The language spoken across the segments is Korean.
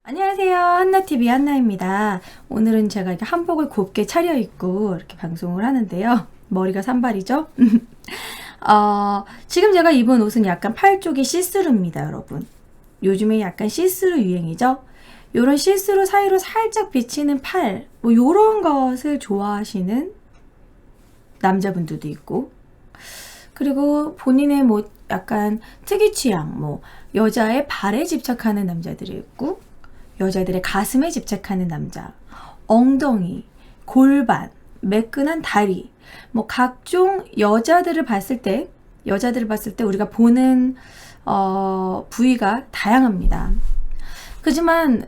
안녕하세요. 한나TV 한나입니다. 오늘은 제가 이렇게 한복을 곱게 차려입고 이렇게 방송을 하는데요. 머리가 산발이죠? 지금 제가 입은 옷은 약간 팔 쪽이 시스루입니다, 여러분. 요즘에 약간 시스루 유행이죠? 요런 시스루 사이로 살짝 비치는 팔, 뭐 요런 것을 좋아하시는 남자분들도 있고, 그리고 본인의 뭐 약간 특이 취향, 뭐 여자의 발에 집착하는 남자들이 있고, 여자들의 가슴에 집착하는 남자, 엉덩이, 골반, 매끈한 다리, 뭐 각종 여자들을 봤을 때 우리가 보는 부위가 다양합니다. 그지만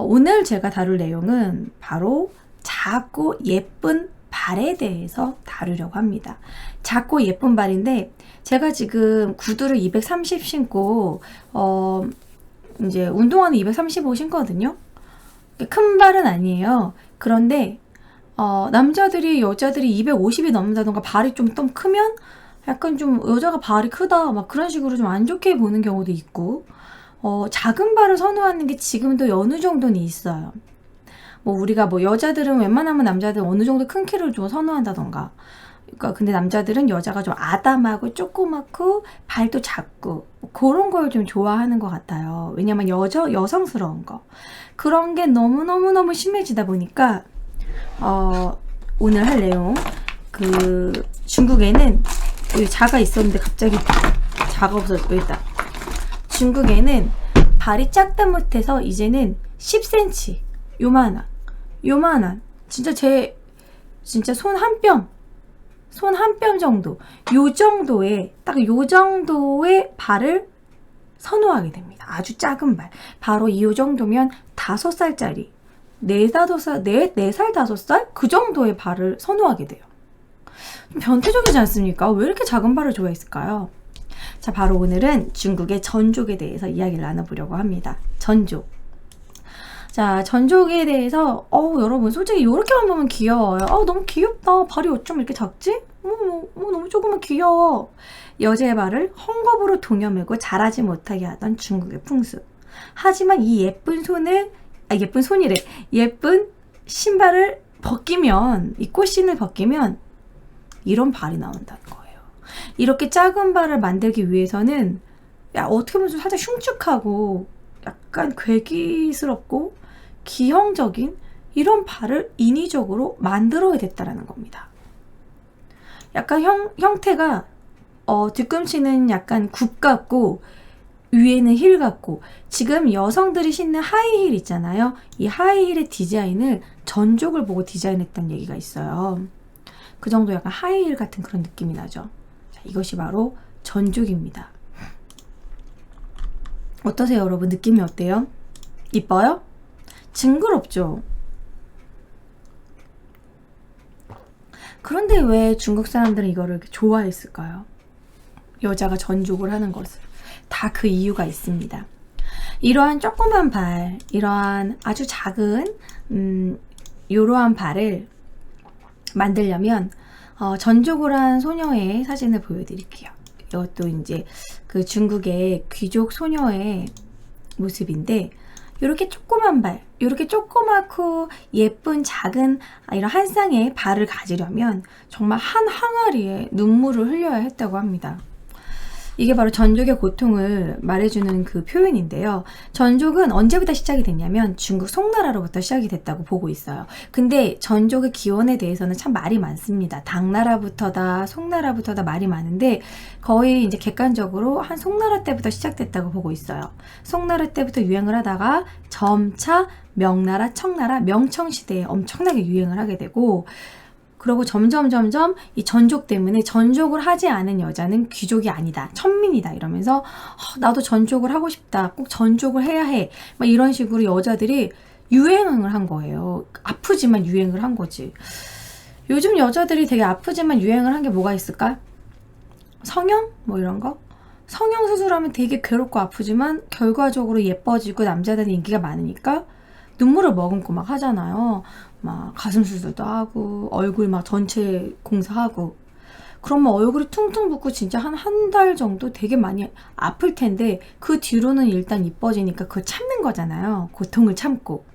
오늘 제가 다룰 내용은 바로 작고 예쁜 발에 대해서 다루려고 합니다. 작고 예쁜 발인데 제가 지금 구두를 230 신고 이제 운동화는 235 신거든요. 큰 발은 아니에요. 그런데 남자들이 여자들이 250이 넘는다던가 발이 좀 크면 약간 좀 여자가 발이 크다 막 그런 식으로 좀 안 좋게 보는 경우도 있고, 작은 발을 선호하는 게 지금도 어느 정도는 있어요. 뭐 우리가 뭐 여자들은 웬만하면 남자들은 어느 정도 큰 키를 좀 선호한다던가, 그러니까 근데 남자들은 여자가 좀 아담하고 조그맣고 발도 작고 그런 걸 좀 좋아하는 것 같아요. 왜냐면 여성스러운 거 그런 게 너무 심해지다 보니까 오늘 할 내용, 그 중국에는 여기 자가 있었는데 갑자기 자가 없어졌고, 일단 중국에는 발이 작다 못해서 이제는 10cm 요만한 진짜 손 한 뼘 정도, 요 정도의 발을 선호하게 됩니다. 아주 작은 발. 바로 이 정도면 5살짜리, 4살, 5살? 그 정도의 발을 선호하게 돼요. 좀 변태적이지 않습니까? 왜 이렇게 작은 발을 좋아했을까요? 자, 바로 오늘은 중국의 전족에 대해서 이야기를 나눠보려고 합니다. 전족. 자, 전족에 대해서 여러분 솔직히 이렇게만 보면 귀여워요. 너무 귀엽다. 발이 어쩜 이렇게 작지? 너무 조그만 귀여워. 여자의 발을 헝겊으로 동여매고 자라지 못하게 하던 중국의 풍습. 하지만 이 예쁜 신발을 벗기면, 이 꽃신을 벗기면 이런 발이 나온다는 거예요. 이렇게 작은 발을 만들기 위해서는 어떻게 보면 좀 살짝 흉측하고 약간 괴기스럽고 기형적인 이런 발을 인위적으로 만들어야 됐다라는 겁니다. 약간 형태가 뒤꿈치는 약간 굽 같고 위에는 힐 같고, 지금 여성들이 신는 하이힐 있잖아요. 이 하이힐의 디자인을 전족을 보고 디자인했다는 얘기가 있어요. 그 정도 약간 하이힐 같은 그런 느낌이 나죠. 자, 이것이 바로 전족입니다. 어떠세요, 여러분? 느낌이 어때요? 이뻐요? 징그럽죠? 그런데 왜 중국 사람들은 이거를 이렇게 좋아했을까요? 여자가 전족을 하는 것을. 다 그 이유가 있습니다. 이러한 조그만 발, 이러한 아주 작은 이러한 발을 만들려면 전족을 한 소녀의 사진을 보여드릴게요. 이것도 이제 그 중국의 귀족 소녀의 모습인데, 이렇게 조그만 발, 이렇게 조그맣고 예쁜 작은 이런 한 쌍의 발을 가지려면 정말 한 항아리에 눈물을 흘려야 했다고 합니다. 이게 바로 전족의 고통을 말해주는 그 표현인데요. 전족은 언제부터 시작이 됐냐면 중국 송나라로부터 시작이 됐다고 보고 있어요. 근데 전족의 기원에 대해서는 참 말이 많습니다. 당나라부터다, 송나라부터다 말이 많은데 거의 이제 객관적으로 한 송나라 때부터 시작됐다고 보고 있어요. 송나라 때부터 유행을 하다가 점차 명나라, 청나라, 명청시대에 엄청나게 유행을 하게 되고, 그리고 점점 이 전족 때문에 전족을 하지 않은 여자는 귀족이 아니다, 천민이다 이러면서 나도 전족을 하고 싶다, 꼭 전족을 해야 해, 막 이런 식으로 여자들이 유행을 한 거예요. 아프지만 유행을 한 거지. 요즘 여자들이 되게 아프지만 유행을 한 게 뭐가 있을까? 성형? 뭐 이런 거? 성형 수술하면 되게 괴롭고 아프지만 결과적으로 예뻐지고 남자들은 인기가 많으니까 눈물을 머금고 막 하잖아요. 막 가슴 수술도 하고 얼굴 막 전체 공사하고. 그러면 얼굴이 퉁퉁 붓고 진짜 한 달 정도 되게 많이 아플 텐데 그 뒤로는 일단 이뻐지니까 그걸 참는 거잖아요. 고통을 참고.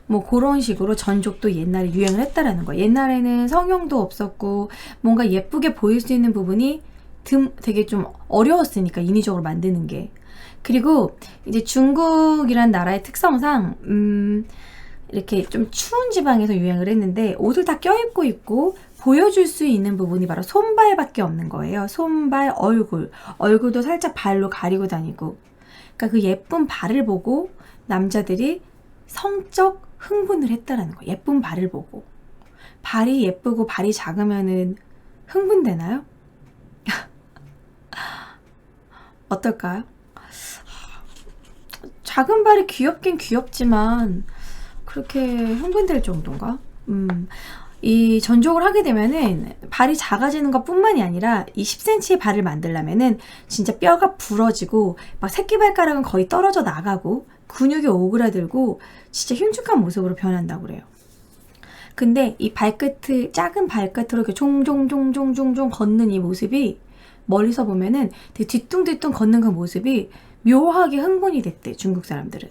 뭐 그런 식으로 전족도 옛날에 유행을 했다라는 거예요. 옛날에는 성형도 없었고 뭔가 예쁘게 보일 수 있는 부분이 되게 좀 어려웠으니까 인위적으로 만드는 게. 그리고 이제 중국이란 나라의 특성상 이렇게 좀 추운 지방에서 유행을 했는데 옷을 다 껴입고 있고 보여줄 수 있는 부분이 바로 손발밖에 없는 거예요. 손발, 얼굴도 살짝 발로 가리고 다니고. 그러니까 그 예쁜 발을 보고 남자들이 성적 흥분을 했다라는 거예요. 예쁜 발을 보고. 발이 예쁘고 발이 작으면은 흥분되나요? 어떨까요? 작은 발이 귀엽긴 귀엽지만 그렇게 흥분될 정도인가? 이 전족을 하게 되면은 발이 작아지는 것 뿐만이 아니라 이 10cm의 발을 만들려면은 진짜 뼈가 부러지고 막 새끼발가락은 거의 떨어져 나가고 근육이 오그라들고 진짜 흉측한 모습으로 변한다고 그래요. 근데 이 작은 발끝으로 이렇게 종종종종종종 걷는 이 모습이 멀리서 보면은 되게 뒤뚱뒤뚱 걷는 그 모습이 묘하게 흥분이 됐대, 중국 사람들은.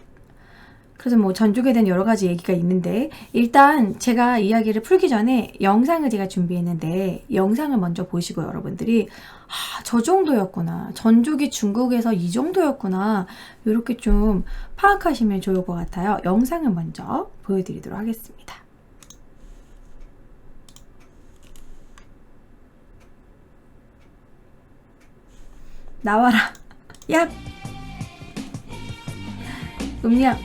그래서 뭐 전족에 대한 여러 가지 얘기가 있는데 일단 제가 이야기를 풀기 전에 영상을 제가 준비했는데 영상을 먼저 보시고 여러분들이 저 정도였구나. 전족이 중국에서 이 정도였구나. 이렇게 좀 파악하시면 좋을 것 같아요. 영상을 먼저 보여드리도록 하겠습니다. 나와라. 야! 음량.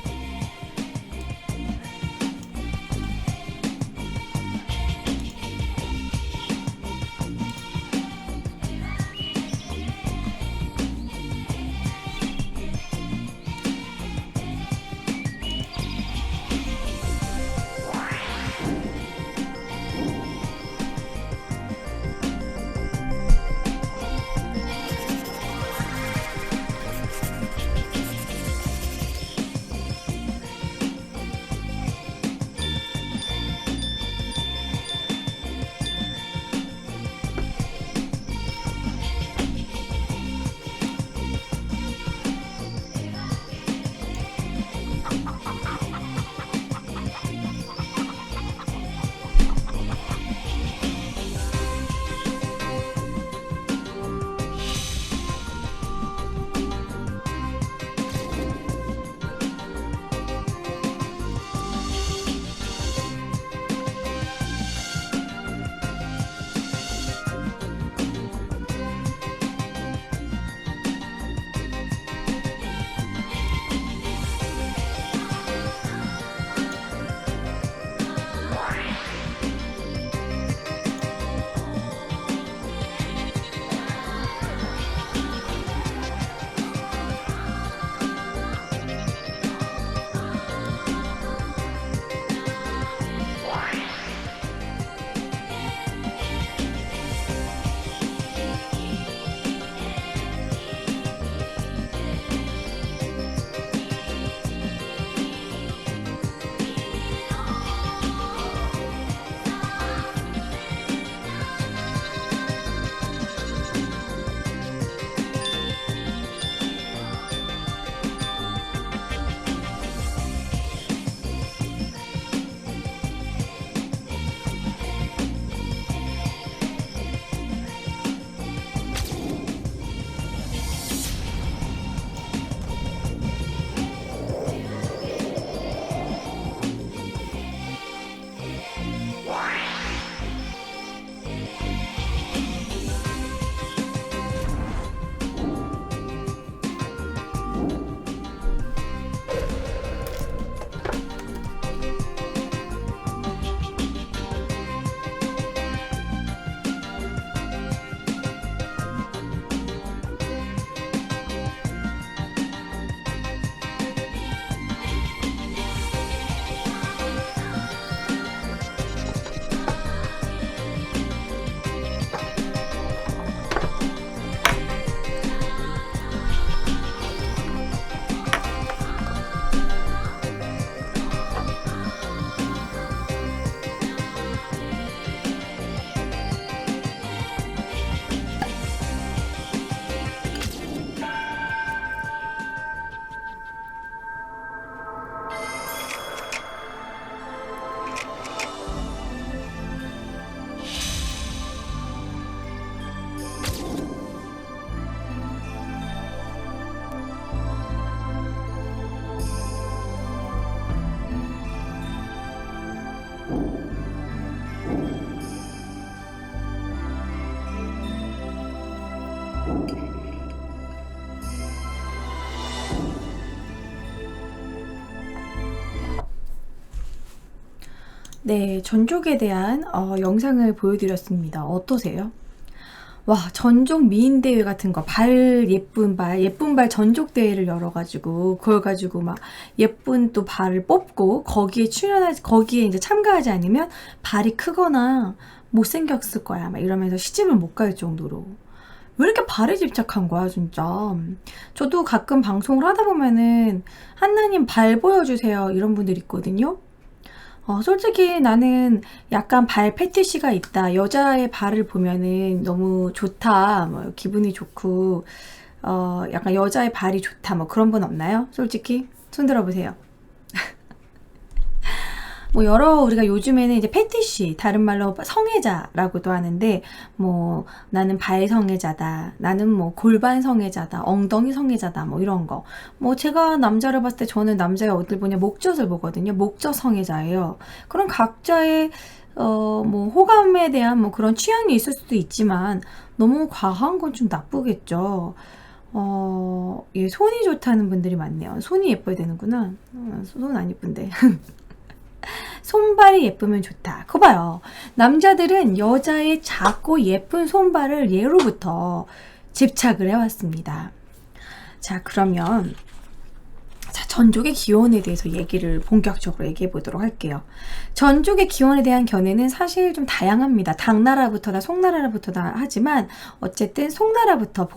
네, 전족에 대한 영상을 보여드렸습니다. 어떠세요? 와, 전족 미인 대회 같은 거, 예쁜 발 전족 대회를 열어가지고, 그걸 가지고 막 예쁜 또 발을 뽑고, 거기에 이제 참가하지 않으면 발이 크거나 못생겼을 거야. 막 이러면서 시집을 못 갈 정도로. 왜 이렇게 발에 집착한 거야, 진짜. 저도 가끔 방송을 하다 보면은, 한나님 발 보여주세요. 이런 분들 있거든요. 솔직히 나는 약간 발 패티시가 있다. 여자의 발을 보면은 너무 좋다. 뭐 기분이 좋고, 약간 여자의 발이 좋다. 뭐 그런 분 없나요? 솔직히? 손 들어보세요. 뭐 우리가 요즘에는 이제 패티시, 다른 말로 성애자라고도 하는데, 뭐 나는 발 성애자다, 나는 뭐 골반 성애자다, 엉덩이 성애자다, 뭐 이런 거. 뭐 제가 남자를 봤을 때 저는 남자의 어딜 보냐, 목젖을 보거든요. 목젖 성애자예요. 그런 각자의 뭐 호감에 대한 뭐 그런 취향이 있을 수도 있지만 너무 과한 건 좀 나쁘겠죠. 예, 손이 좋다는 분들이 많네요. 손이 예뻐야 되는구나. 손 안 예쁜데. 손발이 예쁘면 좋다. 그거 봐요. 남자들은 여자의 작고 예쁜 손발을 예로부터 집착을 해왔습니다. 자, 그러면 전족의 기원에 대해서 본격적으로 얘기해 보도록 할게요. 전족의 기원에 대한 견해는 사실 좀 다양합니다. 당나라부터다, 송나라부터다 하지만 어쨌든 송나라부터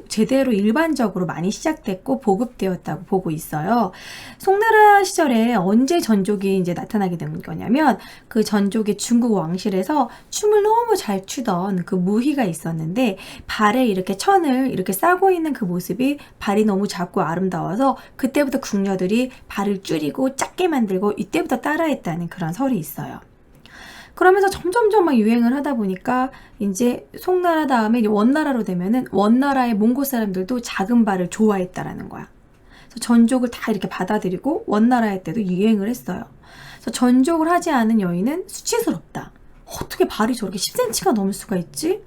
제대로 일반적으로 많이 시작됐고 보급되었다고 보고 있어요. 송나라 시절에 언제 전족이 이제 나타나게 된 거냐면 그 전족의 중국 왕실에서 춤을 너무 잘 추던 그 무희가 있었는데 발에 이렇게 천을 이렇게 싸고 있는 그 모습이 발이 너무 작고 아름다워서 그때부터 궁녀들이 발을 줄이고 작게 만들고 이때부터 따라했다는 그런 설이 있어요. 그러면서 점점점 막 유행을 하다 보니까 이제 송나라 다음에 원나라로 되면은 원나라의 몽골 사람들도 작은 발을 좋아했다라는 거야. 그래서 전족을 다 이렇게 받아들이고 원나라의 때도 유행을 했어요. 그래서 전족을 하지 않은 여인은 수치스럽다. 어떻게 발이 저렇게 10cm가 넘을 수가 있지?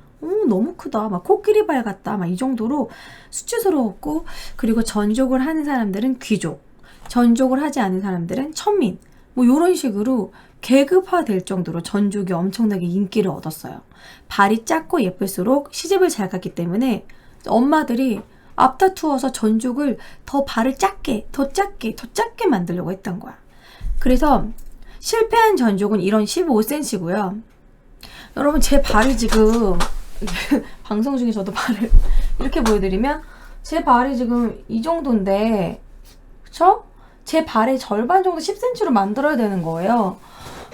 너무 크다. 막 코끼리 발 같다. 막 이 정도로 수치스러웠고, 그리고 전족을 하는 사람들은 귀족, 전족을 하지 않은 사람들은 천민. 뭐 이런 식으로 계급화될 정도로 전족이 엄청나게 인기를 얻었어요. 발이 작고 예쁠수록 시집을 잘 갔기 때문에 엄마들이 앞다투어서 전족을 더 발을 더 작게 만들려고 했던 거야. 그래서 실패한 전족은 이런 15cm고요. 여러분, 제 발이 지금 방송 중에 저도 발을 이렇게 보여드리면 제 발이 지금 이 정도인데, 그쵸? 제 발의 절반 정도 10cm로 만들어야 되는 거예요.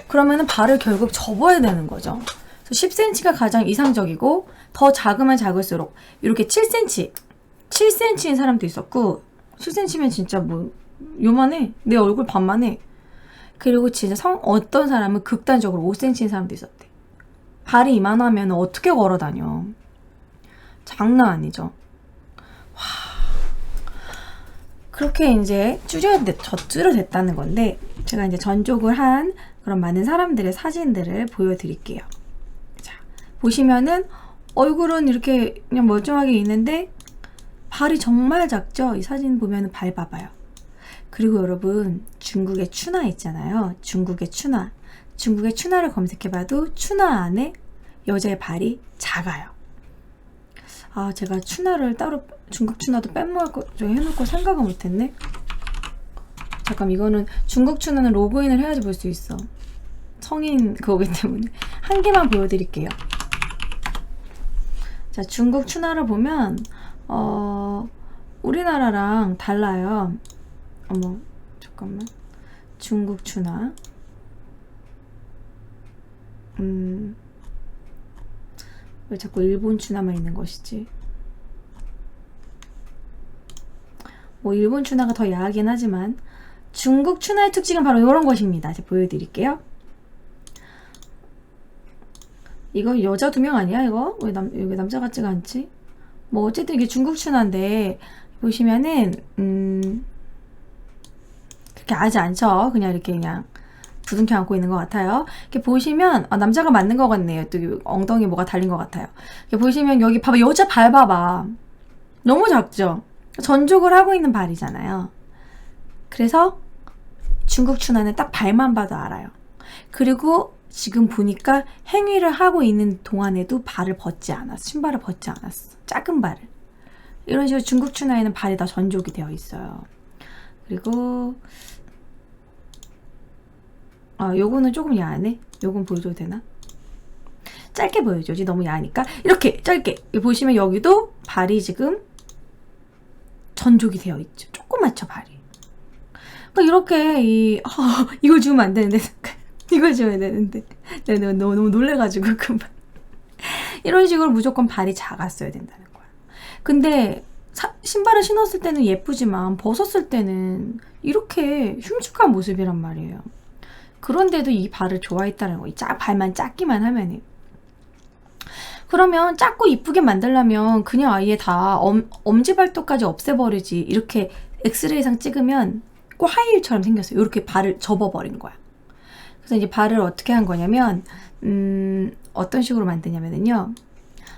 그러면은 발을 결국 접어야 되는 거죠. 그래서 10cm가 가장 이상적이고, 더 작으면 작을수록 이렇게 7cm인 사람도 있었고, 7cm면 진짜 뭐 요만해. 내 얼굴 반만 해. 그리고 진짜 어떤 사람은 극단적으로 5cm인 사람도 있었대. 발이 이만하면 어떻게 걸어 다녀. 장난 아니죠. 그렇게 이제 줄여댔다는 건데, 제가 이제 전족을 한 그런 많은 사람들의 사진들을 보여드릴게요. 자, 보시면은 얼굴은 이렇게 그냥 멀쩡하게 있는데 발이 정말 작죠? 이 사진 보면은 발 봐봐요. 그리고 여러분, 중국의 추나 있잖아요. 중국의 추나를 검색해봐도 추나 안에 여자의 발이 작아요. 제가 추나를 따로, 중국 추나도 해놓을 거 생각을 못했네. 잠깐, 이거는 중국 추나는 로그인을 해야지 볼 수 있어. 성인 그거기 때문에 한 개만 보여드릴게요. 자, 중국 추나를 보면 우리나라랑 달라요. 어머, 잠깐만. 중국 추나. 왜 자꾸 일본 추나만 있는 것이지? 뭐 일본 추나가 더 야하긴 하지만 중국 추나의 특징은 바로 이런 것입니다. 제가 보여드릴게요. 이거 여자 2명 아니야? 이거? 왜 남자 같지가 않지? 뭐 어쨌든 이게 중국 추나인데 보시면은 그렇게 하지 않죠. 그냥 이렇게 그냥 부둥켜 안고 있는 것 같아요. 이렇게 보시면 남자가 맞는 것 같네요. 또 엉덩이 뭐가 달린 것 같아요. 이렇게 보시면 여기 봐봐. 여자 발 봐봐. 너무 작죠? 전족을 하고 있는 발이잖아요. 그래서 중국 추나는 딱 발만 봐도 알아요. 그리고 지금 보니까 행위를 하고 있는 동안에도 발을 벗지 않았어. 신발을 벗지 않았어. 작은 발을. 이런 식으로 중국 춘화에는 발이 다 전족이 되어 있어요. 그리고 요거는 조금 야하네. 요건 보여줘도 되나? 짧게 보여줘지. 너무 야하니까. 이렇게 짧게 보시면 여기도 발이 지금 전족이 되어 있죠. 조그맣죠 발이. 그러니까 이렇게 이걸 주면 안 되는데 이걸 줘야 되는데 내가 너무 놀래가지고 금방 이런 식으로 무조건 발이 작았어야 된다는 거야. 근데 신발을 신었을 때는 예쁘지만 벗었을 때는 이렇게 흉측한 모습이란 말이에요. 그런데도 이 발을 좋아했다는 거. 발만 작기만 하면은. 그러면 작고 이쁘게 만들려면 그냥 아예 다 엄지발톱까지 없애버리지. 이렇게 엑스레이상 찍으면 꼭 하이힐처럼 생겼어요. 이렇게 발을 접어버린 거야. 그래서 이제 발을 어떻게 한 거냐면 어떤 식으로 만드냐면요.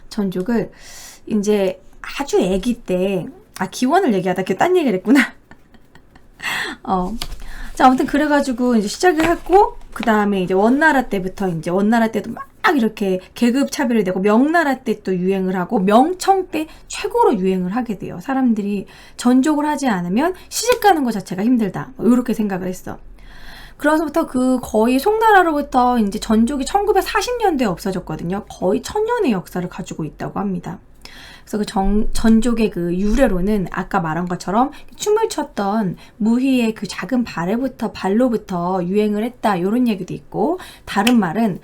전족을 이제 아주 아기 때 기원을 얘기하다 딴 얘기를 했구나. 자, 아무튼 그래가지고 이제 시작을 했고 그 다음에 이제 원나라 때부터 이제 원나라 때도 막 이렇게 계급 차별이 되고 명나라 때 또 유행을 하고 명청 때 최고로 유행을 하게 돼요. 사람들이 전족을 하지 않으면 시집 가는 것 자체가 힘들다. 이렇게 생각을 했어. 그러서부터 거의 송나라로부터 이제 전족이 1940년대에 없어졌거든요. 거의 1000년의 역사를 가지고 있다고 합니다. 그래서 전족의 유래로는 아까 말한 것처럼 춤을 췄던 무희의 작은 발로부터 유행을 했다. 이런 얘기도 있고, 다른 말은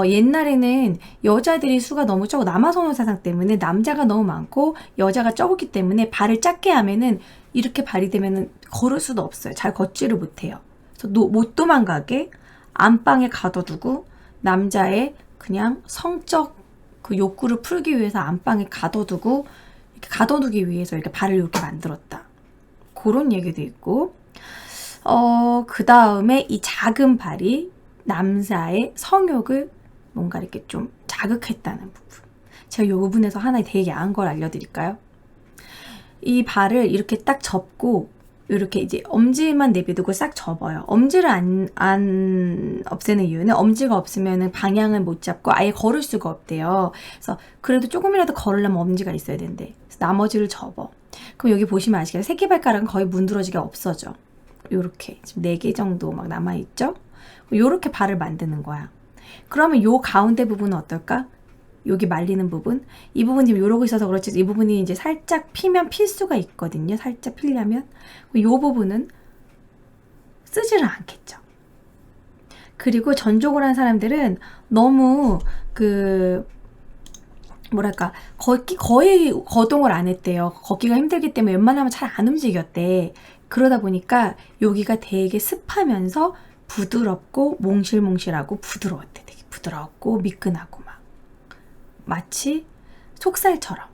옛날에는 여자들이 수가 너무 적고 남아선호 사상 때문에 남자가 너무 많고 여자가 적었기 때문에 발을 작게 하면은 이렇게 발이 되면은 걸을 수도 없어요. 잘 걷지를 못해요. 그래서 못 도망가게 안방에 가둬두고 남자의 그냥 성적 욕구를 풀기 위해서 안방에 가둬두고 이렇게 가둬두기 위해서 이렇게 발을 이렇게 만들었다. 그런 얘기도 있고, 그 다음에 이 작은 발이 남자의 성욕을 뭔가 이렇게 좀 자극했다는 부분. 제가 이 부분에서 하나 되게 야한 걸 알려드릴까요? 이 발을 이렇게 딱 접고 이렇게 이제 엄지만 내비두고 싹 접어요. 엄지를 안 없애는 이유는 엄지가 없으면 방향을 못 잡고 아예 걸을 수가 없대요. 그래서 그래도 조금이라도 걸으려면 엄지가 있어야 된대. 그래서 나머지를 접어. 그럼 여기 보시면 아시겠어요? 새끼발가락은 거의 문드러지게 없어져. 요렇게 지금 4개 정도 막 남아있죠? 요렇게 발을 만드는 거야. 그러면 요 가운데 부분은 어떨까? 여기 말리는 부분, 이 부분이 이러고 있어서 그렇지 이 부분이 이제 살짝 피면 필 수가 있거든요. 살짝 피려면 이 부분은 쓰지를 않겠죠. 그리고 전족을 한 사람들은 너무 뭐랄까 거의 거동을 안 했대요. 걷기가 힘들기 때문에 웬만하면 잘 안 움직였대. 그러다 보니까 여기가 되게 습하면서 부드럽고 몽실몽실하고 부드러웠대. 되게 부드럽고 미끈하고 마치 속살처럼.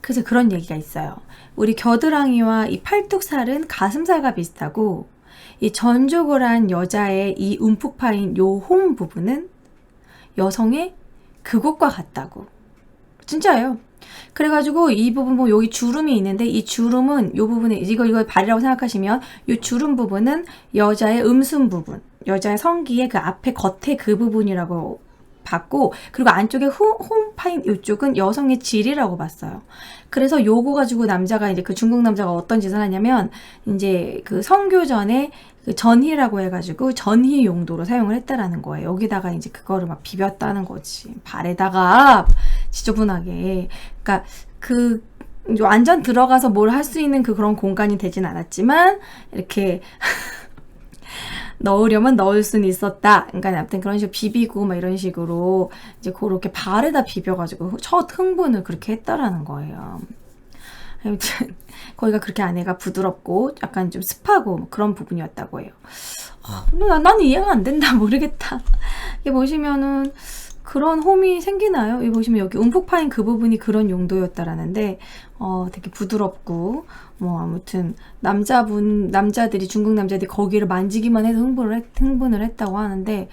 그래서 그런 얘기가 있어요. 우리 겨드랑이와 이 팔뚝살은 가슴살과 비슷하고 이 전족을 한 여자의 이 움푹 파인 요 홈 부분은 여성의 그것과 같다고. 진짜예요. 그래가지고 이 부분 보면 여기 주름이 있는데 이 주름은 요 부분에 이거 발이라고 생각하시면 요 주름 부분은 여자의 음순 부분, 여자의 성기의 앞에 겉에 그 부분이라고 봤고, 그리고 안쪽에 홈파인 이쪽은 여성의 질이라고 봤어요. 그래서 요거 가지고 남자가 이제 중국 남자가 어떤 짓을 하냐면 이제 성교 전에 전희라고 해가지고 전희 용도로 사용을 했다라는 거예요. 여기다가 이제 그거를 막 비볐다는 거지. 발에다가 지저분하게. 그러니까 완전 들어가서 뭘 할 수 있는 그런 공간이 되진 않았지만 이렇게 넣으려면 넣을 수는 있었다. 그러니까 아무튼 그런 식으로 비비고 막 이런 식으로 이제 그렇게 발에다 비벼가지고 첫 흥분을 그렇게 했다라는 거예요. 아무튼 거기가 그렇게 안에가 부드럽고 약간 좀 습하고 그런 부분이었다고 해요. 나는 이해가 안 된다. 모르겠다. 이게 보시면은 그런 홈이 생기나요? 여기 보시면 여기 움푹 파인 그 부분이 그런 용도였다라는데 되게 부드럽고 아무튼 남자들이 중국 남자들이 거기를 만지기만 해도 흥분을 했다고 하는데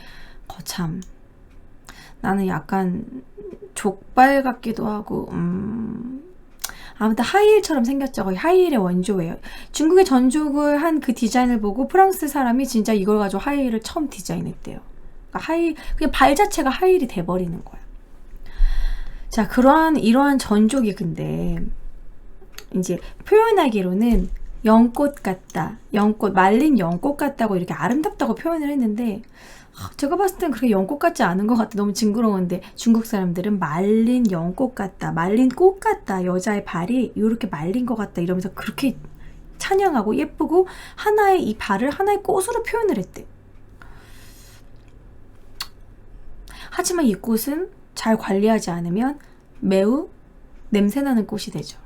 거참 나는 약간 족발 같기도 하고 아무튼 하이힐처럼 생겼죠. 거의 하이힐의 원조예요. 중국의 전족을 한 그 디자인을 보고 프랑스 사람이 진짜 이걸 가지고 하이힐을 처음 디자인했대요. 그러니까 하이힐, 그냥 발 자체가 하이힐이 돼버리는 거야. 자, 이러한 전족이 근데 이제 표현하기로는 연꽃 같다, 연꽃, 말린 연꽃 같다고 이렇게 아름답다고 표현을 했는데, 제가 봤을 땐 그렇게 연꽃 같지 않은 것 같아. 너무 징그러운데 중국 사람들은 말린 연꽃 같다, 말린 꽃 같다, 여자의 발이 이렇게 말린 것 같다 이러면서 그렇게 찬양하고 예쁘고 하나의 이 발을 하나의 꽃으로 표현을 했대. 하지만 이 꽃은 잘 관리하지 않으면 매우 냄새나는 꽃이 되죠.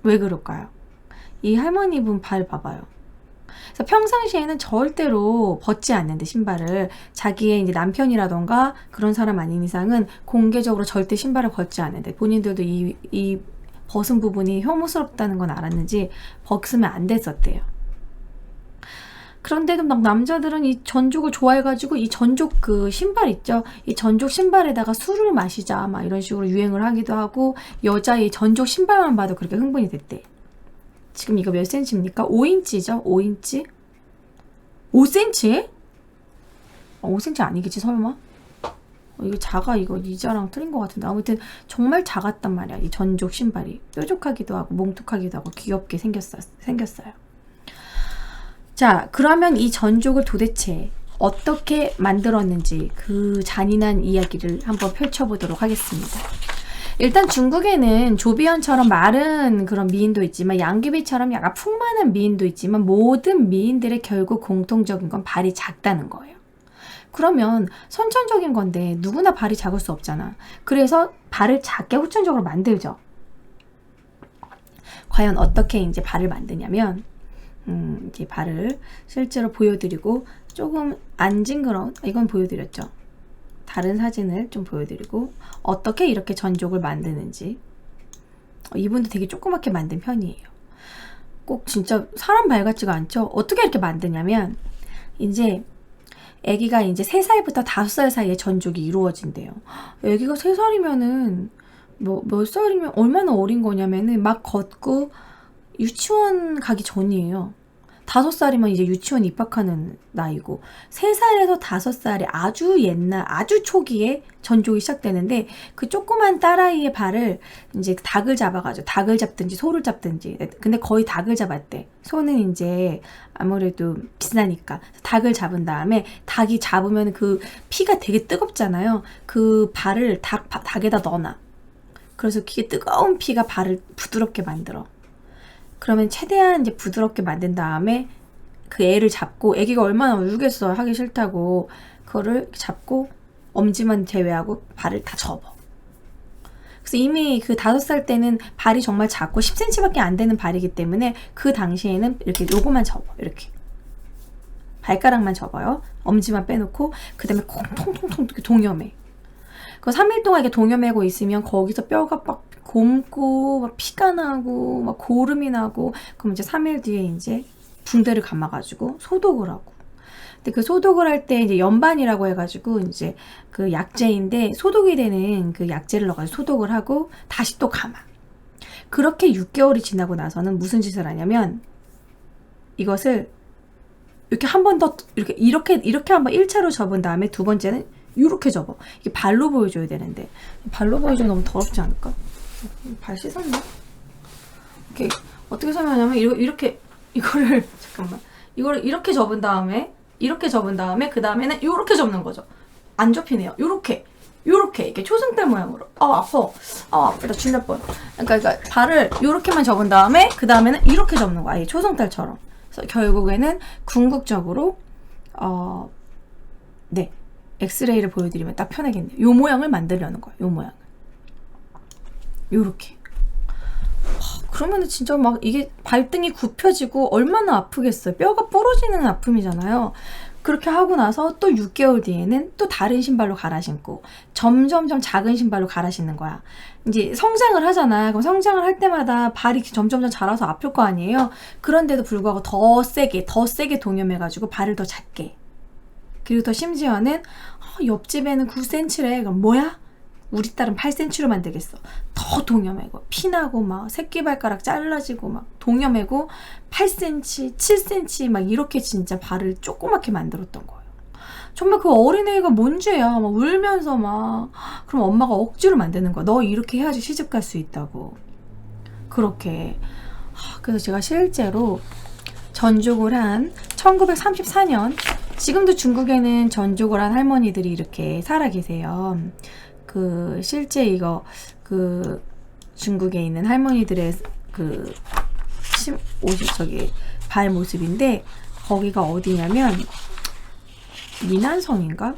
왜 그럴까요? 이 할머니 분 발 봐봐요. 그래서 평상시에는 절대로 벗지 않는데, 신발을 자기의 이제 남편이라던가 그런 사람 아닌 이상은 공개적으로 절대 신발을 벗지 않는데, 본인들도 이 벗은 부분이 혐오스럽다는 건 알았는지 벗으면 안 됐었대요. 그런데도 막 남자들은 이 전족을 좋아해가지고 이 전족 그 신발 있죠? 이 전족 신발에다가 술을 마시자 막 이런 식으로 유행을 하기도 하고, 여자의 전족 신발만 봐도 그렇게 흥분이 됐대. 지금 이거 몇 cm입니까? 5인치죠? 5인치? 5cm? 5cm 아니겠지 설마? 이거 작아. 이거 이자랑 틀린 것 같은데. 아무튼 정말 작았단 말이야. 이 전족 신발이 뾰족하기도 하고 몽툭하기도 하고 귀엽게 생겼어요. 자, 그러면 이 전족을 도대체 어떻게 만들었는지 그 잔인한 이야기를 한번 펼쳐보도록 하겠습니다. 일단 중국에는 조비언처럼 마른 그런 미인도 있지만, 양귀비처럼 약간 풍만한 미인도 있지만, 모든 미인들의 결국 공통적인 건 발이 작다는 거예요. 그러면 선천적인 건데 누구나 발이 작을 수 없잖아. 그래서 발을 작게 후천적으로 만들죠. 과연 어떻게 이제 발을 만드냐면, 이제 발을 실제로 보여드리고, 조금 안 징그러운, 이건 보여드렸죠. 다른 사진을 좀 보여드리고, 어떻게 이렇게 전족을 만드는지. 이분도 되게 조그맣게 만든 편이에요. 꼭 진짜 사람 발 같지가 않죠. 어떻게 이렇게 만드냐면, 이제 아기가 이제 3살부터 5살 사이에 전족이 이루어진대요. 아기가 3살이면은 몇 살이면 얼마나 어린 거냐면은 막 걷고 유치원 가기 전이에요. 5살이면 이제 유치원 입학하는 나이고, 3살에서 5살이 아주 옛날, 아주 초기에 전족이 시작되는데, 그 조그만 딸아이의 발을 이제 닭을 잡아가지고, 닭을 잡든지 소를 잡든지, 근데 거의 닭을 잡았대. 소는 이제 아무래도 비싸니까 닭을 잡은 다음에, 닭이 잡으면 그 피가 되게 뜨겁잖아요. 그 발을 닭에다 넣어놔. 그래서 그게 뜨거운 피가 발을 부드럽게 만들어. 그러면 최대한 이제 부드럽게 만든 다음에 그 애를 잡고, 애기가 얼마나 울겠어요. 하기 싫다고. 그거를 잡고 엄지만 제외하고 발을 다 접어. 그래서 이미 그 5살 때는 발이 정말 작고 10cm밖에 안 되는 발이기 때문에 그 당시에는 이렇게 요거만 접어. 이렇게 발가락만 접어요. 엄지만 빼놓고, 그 다음에 통통통 이렇게 동여매. 그 3일 동안 이렇게 동여매고 있으면 거기서 뼈가 막 곪고 막 피가 나고 막 고름이 나고, 그럼 이제 3일 뒤에 이제 붕대를 감아가지고 소독을 하고. 근데 그 소독을 할 때 이제 연반이라고 해가지고 이제 그 약재인데, 소독이 되는 그 약재를 넣어가지고 소독을 하고 다시 또 감아. 그렇게 6개월이 지나고 나서는 무슨 짓을 하냐면, 이것을 이렇게 한 번 더 이렇게 한번 1차로 접은 다음에 두 번째는 이렇게 접어. 이게 발로 보여줘야 되는데, 발로 보여주면 너무 더럽지 않을까? 발 씻었나? 이렇게 어떻게 설명하냐면, 이거를 잠깐만, 이거를 이렇게 접은 다음에 그 다음에는 이렇게 접는 거죠. 안 접히네요. 요렇게 이렇게 초승달 모양으로. 아프다 죽을 뻔. 그러니까 발을 요렇게만 접은 다음에 그 다음에는 이렇게 접는 거야. 초승달처럼. 그래서 결국에는 궁극적으로 엑스레이를 보여드리면 딱 편하겠네요. 요 모양을 만들려는 거예요. 요 모양을. 요렇게. 그러면은 진짜 막 이게 발등이 굽혀지고 얼마나 아프겠어요. 뼈가 부러지는 아픔이잖아요. 그렇게 하고 나서 또 6개월 뒤에는 또 다른 신발로 갈아 신고, 점점점 작은 신발로 갈아 신는 거야. 이제 성장을 하잖아. 그럼 성장을 할 때마다 발이 점점점 자라서 아플 거 아니에요. 그런데도 불구하고 더 세게 동염해가지고 발을 더 작게. 그리고 더 심지어는 옆집에는 9cm래. 그럼 뭐야? 우리 딸은 8cm로 만들겠어. 더 동여매고 피나고 막 새끼발가락 잘라지고 막 동여매고 8cm, 7cm 막 이렇게 진짜 발을 조그맣게 만들었던 거예요. 정말 그 어린애가 뭔 죄야. 막 울면서 막 그럼 엄마가 억지로 만드는 거야. 너 이렇게 해야지 시집 갈 수 있다고. 그렇게. 그래서 제가 실제로 전족을 한 1934년 지금도 중국에는 전족을 한 할머니들이 이렇게 살아 계세요. 그 실제 이거 그 중국에 있는 할머니들의 그 발 모습인데 거기가 어디냐면 미난성인가?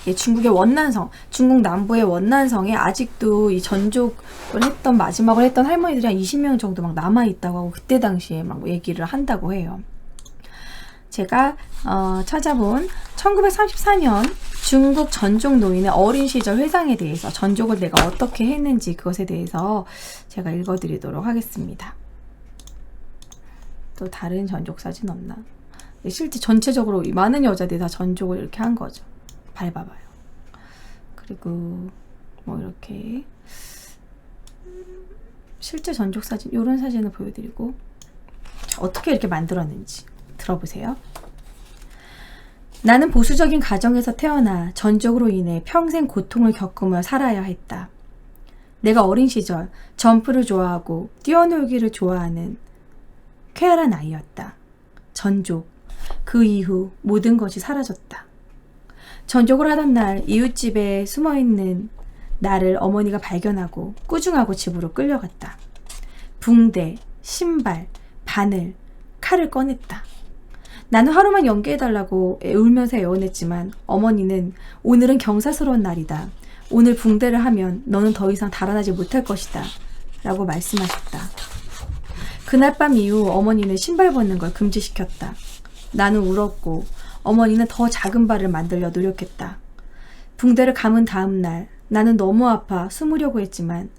예, 중국의 원난성, 중국 남부의 원난성에 아직도 이 전족을 했던, 마지막으로 했던 할머니들이 한 20명 정도 막 남아있다고 하고, 그때 당시에 막 얘기를 한다고 해요. 제가, 찾아본 1934년 중국 전족 노인의 어린 시절 회상에 대해서, 전족을 내가 어떻게 했는지 그것에 대해서 제가 읽어드리도록 하겠습니다. 또 다른 전족 사진 없나? 실제 전체적으로 많은 여자들이 다 전족을 이렇게 한 거죠. 밟아봐요. 그리고 뭐 이렇게 실제 전족 사진, 이런 사진을 보여드리고 어떻게 이렇게 만들었는지 들어보세요. 나는 보수적인 가정에서 태어나 전족으로 인해 평생 고통을 겪으며 살아야 했다. 내가 어린 시절 점프를 좋아하고 뛰어놀기를 좋아하는 쾌활한 아이였다. 전족. 그 이후 모든 것이 사라졌다. 전족을 하던 날 이웃집에 숨어있는 나를 어머니가 발견하고 꾸중하고 집으로 끌려갔다. 붕대, 신발, 바늘, 칼을 꺼냈다. 나는 하루만 연기해달라고 울면서 애원했지만 어머니는 오늘은 경사스러운 날이다. 오늘 붕대를 하면 너는 더 이상 달아나지 못할 것이다. 라고 말씀하셨다. 그날 밤 이후 어머니는 신발 벗는 걸 금지시켰다. 나는 울었고 어머니는 더 작은 발을 만들려 노력했다. 붕대를 감은 다음 날 나는 너무 아파 숨으려고 했지만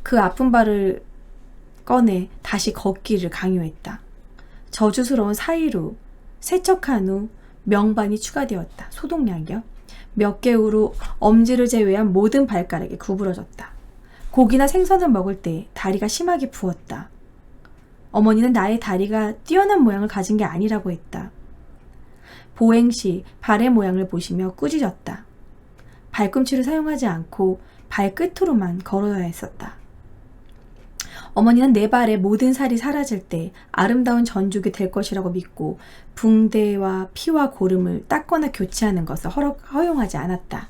그 아픈 발을 꺼내 다시 걷기를 강요했다. 저주스러운 사이로 세척한 후 명반이 추가되었다. 소독약이요. 몇 개월 후 엄지를 제외한 모든 발가락이 구부러졌다. 고기나 생선을 먹을 때 다리가 심하게 부었다. 어머니는 나의 다리가 뛰어난 모양을 가진 게 아니라고 했다. 보행 시 발의 모양을 보시며 꾸짖었다. 발꿈치를 사용하지 않고 발끝으로만 걸어야 했었다. 어머니는 내 발의 모든 살이 사라질 때 아름다운 전족이 될 것이라고 믿고 붕대와 피와 고름을 닦거나 교체하는 것을 허용하지 않았다.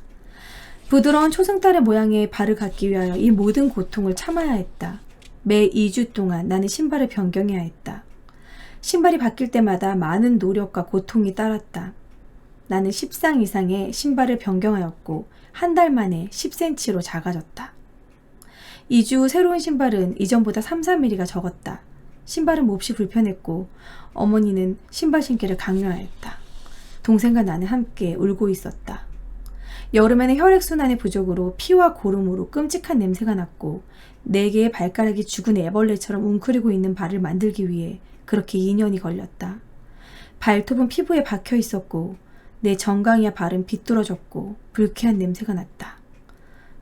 부드러운 초승달의 모양의 발을 갖기 위하여 이 모든 고통을 참아야 했다. 매 2주 동안 나는 신발을 변경해야 했다. 신발이 바뀔 때마다 많은 노력과 고통이 따랐다. 나는 10상 이상의 신발을 변경하였고 한 달 만에 10cm로 작아졌다. 2주 후 새로운 신발은 이전보다 3-4mm가 적었다. 신발은 몹시 불편했고 어머니는 신발 신기를 강요하였다. 동생과 나는 함께 울고 있었다. 여름에는 혈액순환의 부족으로 피와 고름으로 끔찍한 냄새가 났고 4개의 발가락이 죽은 애벌레처럼 웅크리고 있는 발을 만들기 위해 그렇게 2년이 걸렸다. 발톱은 피부에 박혀 있었고 내 정강이와 발은 비뚤어졌고 불쾌한 냄새가 났다.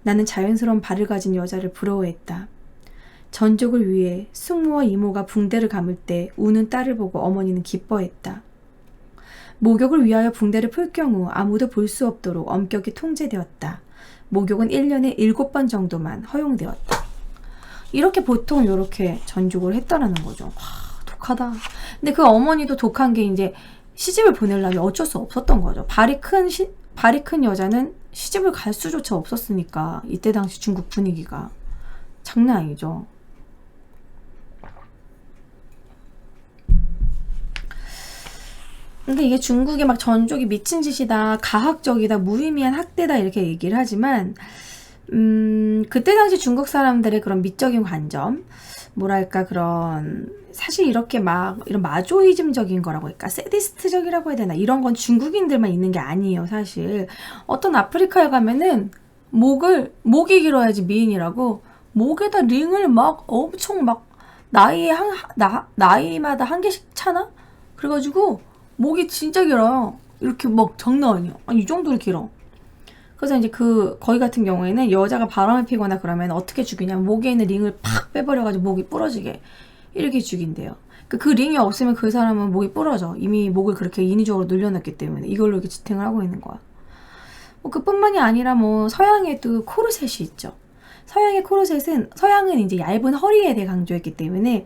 나는 자연스러운 발을 가진 여자를 부러워했다. 전족을 위해 숙모와 이모가 붕대를 감을 때 우는 딸을 보고 어머니는 기뻐했다. 목욕을 위하여 붕대를 풀 경우 아무도 볼 수 없도록 엄격히 통제되었다. 목욕은 1년에 7번 정도만 허용되었다. 이렇게 보통 이렇게 전족을 했다라는 거죠. 와, 독하다. 근데 그 어머니도 독한 게 이제 시집을 보내려면 어쩔 수 없었던 거죠. 발이 큰 여자는 시집을 갈 수조차 없었으니까 이때 당시 중국 분위기가 장난 아니죠. 근데 이게 중국의 막 전족이 미친 짓이다, 가학적이다, 무의미한 학대다 이렇게 얘기를 하지만 그때 당시 중국 사람들의 그런 미적인 관점, 뭐랄까 그런 사실 이렇게 막 이런 마조이즘적인 거라고 할까, 세디스트적이라고 해야 되나, 이런 건 중국인들만 있는 게 아니에요. 사실 어떤 아프리카에 가면은 목이 길어야지 미인이라고 목에다 링을 막 엄청 막 나이마다 한 개씩 차나? 그래가지고 목이 진짜 길어요. 이렇게 막 장난 아니야. 아니 이 정도로 길어. 그래서 이제 거기 같은 경우에는 여자가 바람을 피거나 그러면 어떻게 죽이냐면 목에 있는 링을 팍 빼버려가지고 목이 부러지게 이렇게 죽인대요. 그 링이 없으면 그 사람은 목이 부러져. 이미 목을 그렇게 인위적으로 늘려놨기 때문에 이걸로 이렇게 지탱을 하고 있는 거야. 뭐 그뿐만이 아니라 뭐 서양에도 코르셋이 있죠. 서양의 코르셋은 서양은 이제 얇은 허리에 대해 강조했기 때문에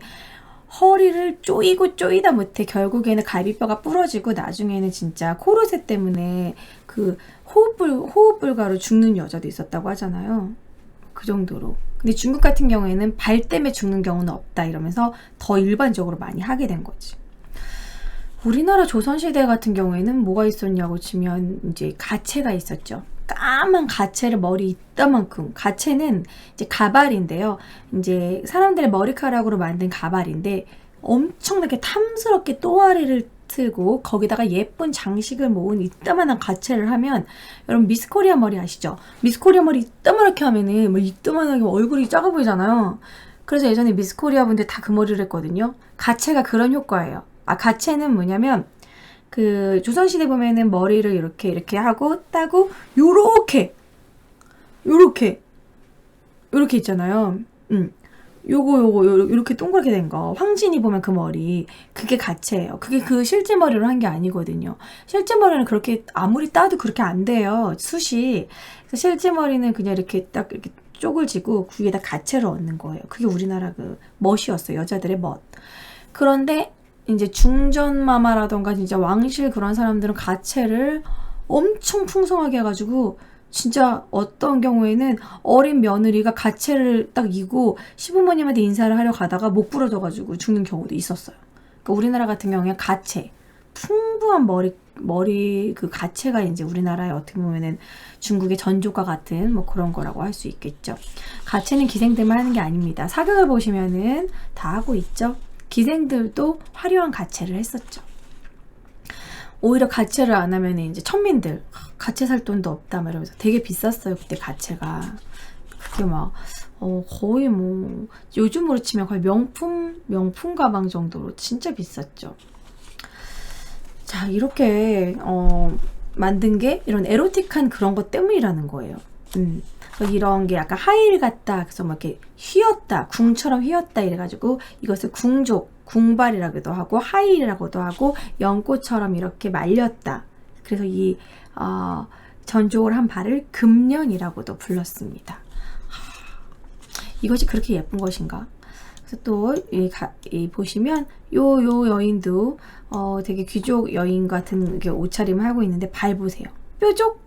허리를 쪼이고 쪼이다 못해 결국에는 갈비뼈가 부러지고 나중에는 진짜 코르셋 때문에 그 호흡불가로 죽는 여자도 있었다고 하잖아요. 그 정도로. 근데 중국 같은 경우에는 발 때문에 죽는 경우는 없다 이러면서 더 일반적으로 많이 하게 된 거지. 우리나라 조선시대 같은 경우에는 뭐가 있었냐고 치면 이제 가채가 있었죠. 까만 가채를 머리 이따만큼. 가채는 이제 가발인데요. 이제 사람들의 머리카락으로 만든 가발인데 엄청나게 탐스럽게 또아리를 트고 거기다가 예쁜 장식을 모은 이따만한 가채를 하면, 여러분 미스코리아 머리 아시죠? 미스코리아 머리 이따만하게 하면은 뭐 이따만하게 얼굴이 작아 보이잖아요. 그래서 예전에 미스코리아 분들 다 그 머리를 했거든요. 가채가 그런 효과예요. 가채는 뭐냐면 그 조선시대 보면은 머리를 이렇게 하고 따고 요렇게 있잖아요. 요렇게 동그랗게 된 거. 황진이 보면 그 머리, 그게 가채예요. 그게 그 실제 머리로 한 게 아니거든요. 실제 머리는 그렇게 아무리 따도 그렇게 안 돼요. 숱이. 그래서 실제 머리는 그냥 이렇게 딱 이렇게 쪽을 지고 위에다 가채를 얹는 거예요. 그게 우리나라 그 멋이었어요. 여자들의 멋. 그런데 이제 중전마마라던가 진짜 왕실 그런 사람들은 가채를 엄청 풍성하게 해가지고 진짜 어떤 경우에는 어린 며느리가 가채를 딱 이고 시부모님한테 인사를 하려 가다가 목 부러져가지고 죽는 경우도 있었어요. 그러니까 우리나라 같은 경우에 가채, 풍부한 머리 그 가채가 이제 우리나라에 어떻게 보면은 중국의 전조과 같은 뭐 그런 거라고 할 수 있겠죠. 가채는 기생들만 하는 게 아닙니다. 사극을 보시면은 다 하고 있죠. 기생들도 화려한 가채를 했었죠. 오히려 가채를 안 하면 이제 천민들 가채 살 돈도 없다 말하면서 되게 비쌌어요. 그때 가채가. 그게 막 거의 뭐 요즘으로 치면 거의 명품 가방 정도로 진짜 비쌌죠. 자, 이렇게 만든 게 이런 에로틱한 그런 것 때문이라는 거예요. 이런 게 약간 하일 같다. 그래서 막 이렇게 휘었다. 궁처럼 휘었다. 이래가지고 이것을 궁발이라고도 하고 하일이라고도 하고 연꽃처럼 이렇게 말렸다. 그래서 이 전족을 한 발을 금년이라고도 불렀습니다. 이것이 그렇게 예쁜 것인가? 그래서 또 보시면 요 여인도 되게 귀족 여인 같은 옷차림을 하고 있는데 발 보세요. 뾰족?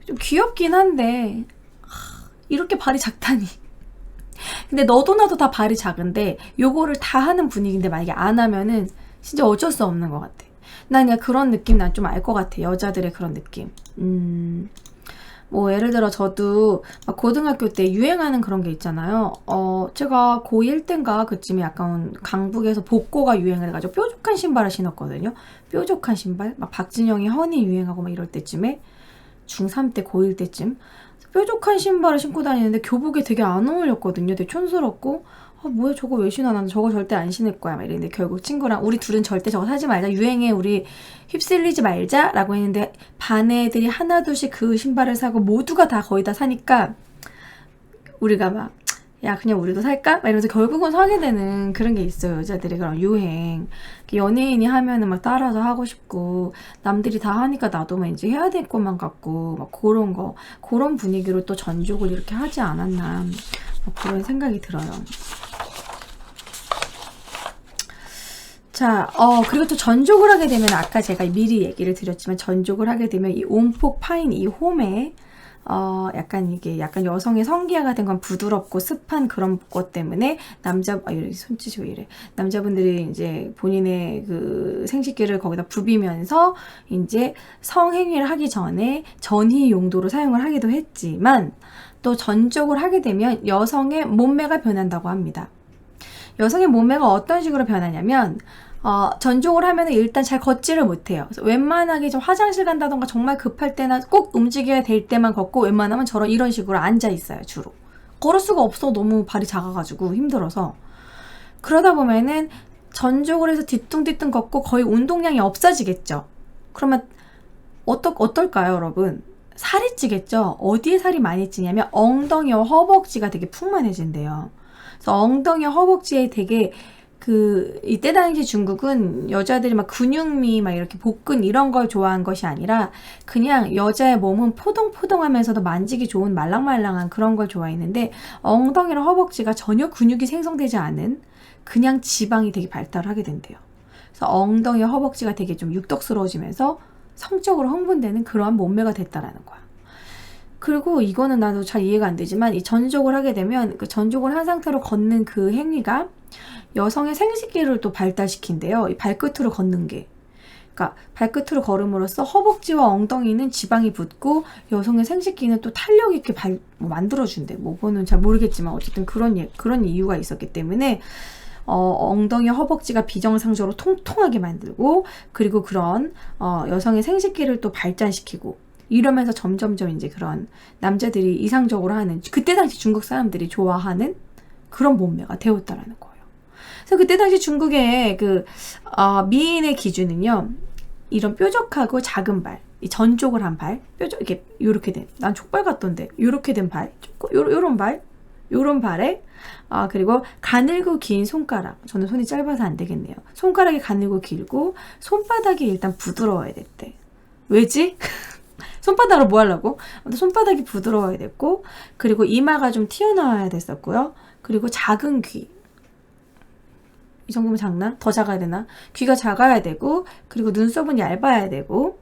좀 귀엽긴 한데 이렇게 발이 작다니. 근데 너도 나도 다 발이 작은데 요거를 다 하는 분위기인데 만약에 안 하면은 진짜 어쩔 수 없는 것 같아. 난 그냥 그런 느낌 난 좀 알 것 같아. 여자들의 그런 느낌. 뭐 예를 들어 저도 막 고등학교 때 유행하는 그런 게 있잖아요. 제가 고1 땐가 그쯤에 약간 강북에서 복고가 유행을 해가지고 뾰족한 신발을 신었거든요. 뾰족한 신발? 막 박진영이 허니 유행하고 막 이럴 때쯤에 중3 때 고1 때쯤 뾰족한 신발을 신고 다니는데 교복에 되게 안 어울렸거든요. 되게 촌스럽고 뭐야 저거 왜 신어? 난 저거 절대 안 신을 거야. 막 이랬는데 결국 친구랑 우리 둘은 절대 저거 사지 말자. 유행에 우리 휩쓸리지 말자 라고 했는데 반 애들이 하나둘씩 그 신발을 사고 모두가 다 거의 다 사니까 우리가 막 야 그냥 우리도 살까? 막 이러면서 결국은 사게 되는 그런 게 있어요. 여자들이 그런 유행. 연예인이 하면은 막 따라서 하고 싶고 남들이 다 하니까 나도 막 이제 해야 될 것만 같고 막 그런 분위기로 또 전족을 이렇게 하지 않았나 뭐 그런 생각이 들어요. 자, 그리고 또 전족을 하게 되면 아까 제가 미리 얘기를 드렸지만 전족을 하게 되면 이 온폭 파인 이 홈에 약간 여성의 성기와 같은 건 부드럽고 습한 그런 것 때문에 손짓이 왜 이래? 남자분들이 이제 본인의 그 생식기를 거기다 부비면서 이제 성행위를 하기 전에 전이 용도로 사용을 하기도 했지만 또 전족을 하게 되면 여성의 몸매가 변한다고 합니다. 여성의 몸매가 어떤 식으로 변하냐면 전족을 하면 일단 잘 걷지를 못해요. 그래서 웬만하게 좀 화장실 간다던가 정말 급할 때나 꼭 움직여야 될 때만 걷고 웬만하면 이런 식으로 앉아 있어요. 주로 걸을 수가 없어. 너무 발이 작아가지고 힘들어서. 그러다 보면은 전족을 해서 뒤뚱뒤뚱 걷고 거의 운동량이 없어지겠죠. 그러면 어떨까요, 여러분? 살이 찌겠죠? 어디에 살이 많이 찌냐면 엉덩이와 허벅지가 되게 풍만해진대요. 그래서 엉덩이와 허벅지에 되게 이때 당시 중국은 여자들이 막 근육미, 막 이렇게 복근 이런 걸 좋아한 것이 아니라 그냥 여자의 몸은 포동포동하면서도 만지기 좋은 말랑말랑한 그런 걸 좋아했는데 엉덩이랑 허벅지가 전혀 근육이 생성되지 않은 그냥 지방이 되게 발달하게 된대요. 그래서 엉덩이와 허벅지가 되게 좀 육덕스러워지면서 성적으로 흥분되는 그러한 몸매가 됐다라는 거야. 그리고 이거는 나도 잘 이해가 안 되지만 이 전족을 하게 되면 그 전족을 한 상태로 걷는 그 행위가 여성의 생식기를 또 발달시킨대요. 이 발끝으로 걷는 게. 그러니까 발끝으로 걸음으로써 허벅지와 엉덩이는 지방이 붙고 여성의 생식기는 또 탄력 있게 만들어준대. 뭐 그거는 잘 모르겠지만 어쨌든 그런 이유가 있었기 때문에 엉덩이 허벅지가 비정상적으로 통통하게 만들고 그리고 그런 여성의 생식기를 또 발전시키고 이러면서 점점점 이제 그런 남자들이 이상적으로 하는 그때 당시 중국 사람들이 좋아하는 그런 몸매가 되었다라는 거예요. 그래서 그때 당시 중국의 미인의 기준은요, 이런 뾰족하고 작은 발, 이 전족을 한 발, 이렇게 요렇게 된, 난 족발 같던데, 요렇게 된 발, 요런 발, 요런 발에, 그리고 가늘고 긴 손가락. 저는 손이 짧아서 안 되겠네요. 손가락이 가늘고 길고, 손바닥이 일단 부드러워야 됐대. 왜지? 손바닥으로 뭐 하려고? 손바닥이 부드러워야 됐고, 그리고 이마가 좀 튀어나와야 됐었고요. 그리고 작은 귀. 이 정도면 작나? 더 작아야 되나? 귀가 작아야 되고, 그리고 눈썹은 얇아야 되고,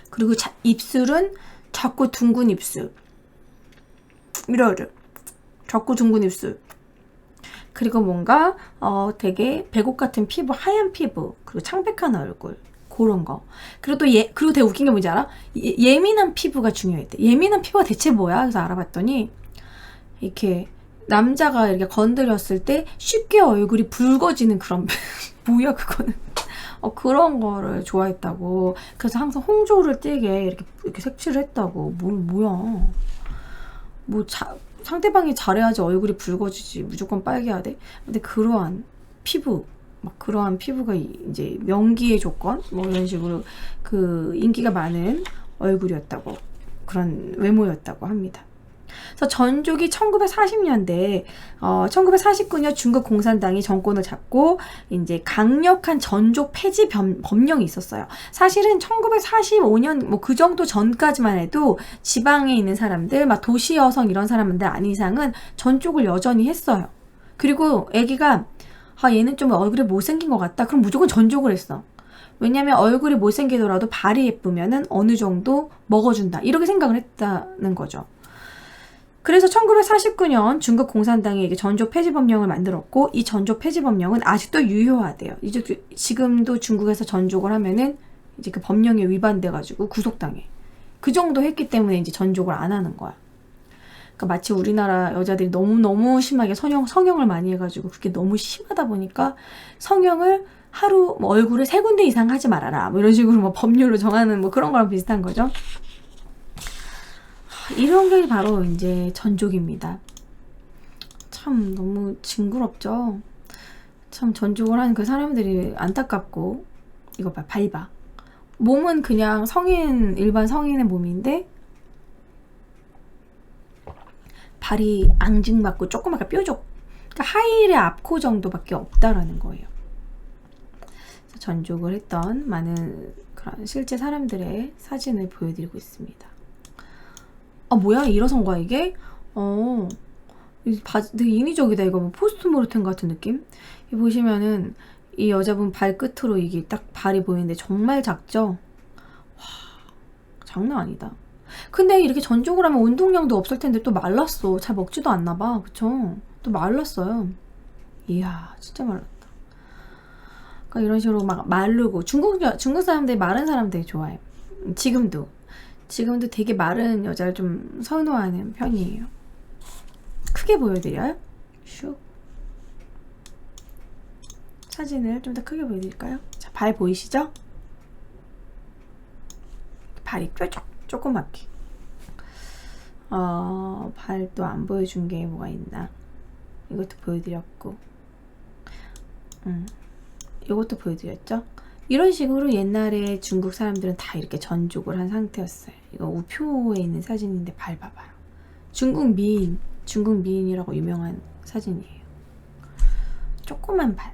그리고 입술은 작고 둥근 입술. 이러르. 작고 둥근 입술. 그리고 뭔가, 되게 배곡 같은 피부, 하얀 피부, 그리고 창백한 얼굴. 그런 거. 그리고 또 그리고 되게 웃긴 게 뭔지 알아? 예민한 피부가 중요했대. 예민한 피부가 대체 뭐야? 그래서 알아봤더니, 이렇게, 남자가 이렇게 건드렸을 때 쉽게 얼굴이 붉어지는 그런 뭐야 그거는 그런 거를 좋아했다고. 그래서 항상 홍조를 띠게 이렇게 색칠을 했다고. 뭐야 상대방이 잘해야지 얼굴이 붉어지지 무조건 빨개야 돼. 근데 그러한 피부 막 그러한 피부가 이제 명기의 조건 뭐 이런 식으로 인기가 많은 얼굴이었다고, 그런 외모였다고 합니다. 그래서 전족이 1940년대, 1949년 중국 공산당이 정권을 잡고 이제 강력한 전족 폐지 법령이 있었어요. 사실은 1945년 뭐 그 정도 전까지만 해도 지방에 있는 사람들, 막 도시 여성 이런 사람들 아닌 이상은 전족을 여전히 했어요. 그리고 애기가 얘는 좀 얼굴이 못생긴 것 같다. 그럼 무조건 전족을 했어. 왜냐면 얼굴이 못생기더라도 발이 예쁘면은 어느 정도 먹어준다. 이렇게 생각을 했다는 거죠. 그래서 1949년 중국 공산당이 이게 전족 폐지 법령을 만들었고, 이 전족 폐지 법령은 아직도 유효하대요. 이제 지금도 중국에서 전족을 하면은 이제 그 법령에 위반돼가지고 구속당해. 그 정도 했기 때문에 이제 전족을 안 하는 거야. 그러니까 마치 우리나라 여자들이 너무 심하게 성형을 많이 해가지고 그게 너무 심하다 보니까 성형을 하루 얼굴에 3군데 이상 하지 말아라. 뭐 이런 식으로 뭐 법률로 정하는 뭐 그런 거랑 비슷한 거죠. 이런 게 바로 이제 전족입니다. 참 너무 징그럽죠. 참 전족을 하는 그 사람들이 안타깝고. 이거 봐, 밟아. 몸은 그냥 일반 성인의 몸인데 발이 앙증맞고 조그맣게 뾰족. 그러니까 하이힐의 앞코 정도밖에 없다라는 거예요. 그래서 전족을 했던 많은 그런 실제 사람들의 사진을 보여드리고 있습니다. 뭐야? 일어선 거야 이게? 되게 인위적이다. 이거 뭐 포스트모르템 같은 느낌? 이 보시면은 이 여자분 발끝으로 이게 딱 발이 보이는데 정말 작죠? 와, 장난 아니다. 근데 이렇게 전족을 하면 운동량도 없을 텐데 또 말랐어. 잘 먹지도 않나 봐. 그쵸? 또 말랐어요. 이야, 진짜 말랐다. 그러니까 이런 식으로 막 마르고, 중국 사람들이 마른 사람들이 좋아해. 지금도 되게 마른 여자를 좀 선호하는 편이에요. 크게 보여드려요? 슉. 사진을 좀 더 크게 보여드릴까요? 자, 발 보이시죠? 발이 뾰족, 조그맣게. 발도 안 보여준 게 뭐가 있나? 이것도 보여드렸고, 이것도 보여드렸죠? 이런 식으로 옛날에 중국 사람들은 다 이렇게 전족을 한 상태였어요. 이거 우표에 있는 사진인데 발 봐봐요. 중국 미인이라고 유명한 사진이에요. 조그만 발.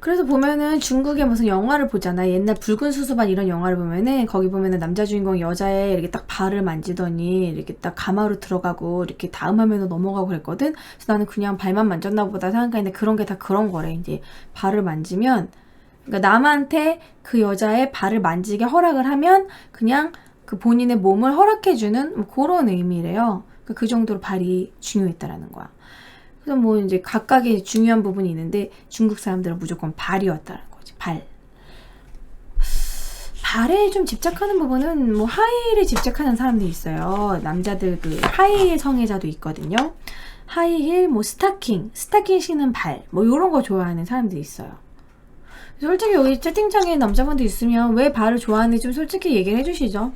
그래서 보면은 중국의 무슨 영화를 보잖아. 옛날 붉은 수수반 이런 영화를 보면은 거기 보면은 남자 주인공 여자의 이렇게 딱 발을 만지더니 이렇게 딱 가마로 들어가고 이렇게 다음 화면으로 넘어가고 그랬거든. 그래서 나는 그냥 발만 만졌나 보다 생각했는데 그런 게 다 그런 거래. 이제 발을 만지면 그러니까 남한테 그 여자의 발을 만지게 허락을 하면 그냥 그 본인의 몸을 허락해주는 뭐 그런 의미래요. 그러니까 그 정도로 발이 중요했다라는 거야. 그래서 뭐 이제 각각의 중요한 부분이 있는데 중국 사람들은 무조건 발이었다는 거지. 발에 좀 집착하는 부분은 뭐 하이힐에 집착하는 사람들이 있어요. 남자들 그 하이힐 성애자도 있거든요. 하이힐, 뭐 스타킹 신은 발, 뭐 이런 거 좋아하는 사람들이 있어요. 솔직히 여기 채팅창에 남자분들 있으면 왜 발을 좋아하는지 좀 솔직히 얘기를 해주시죠.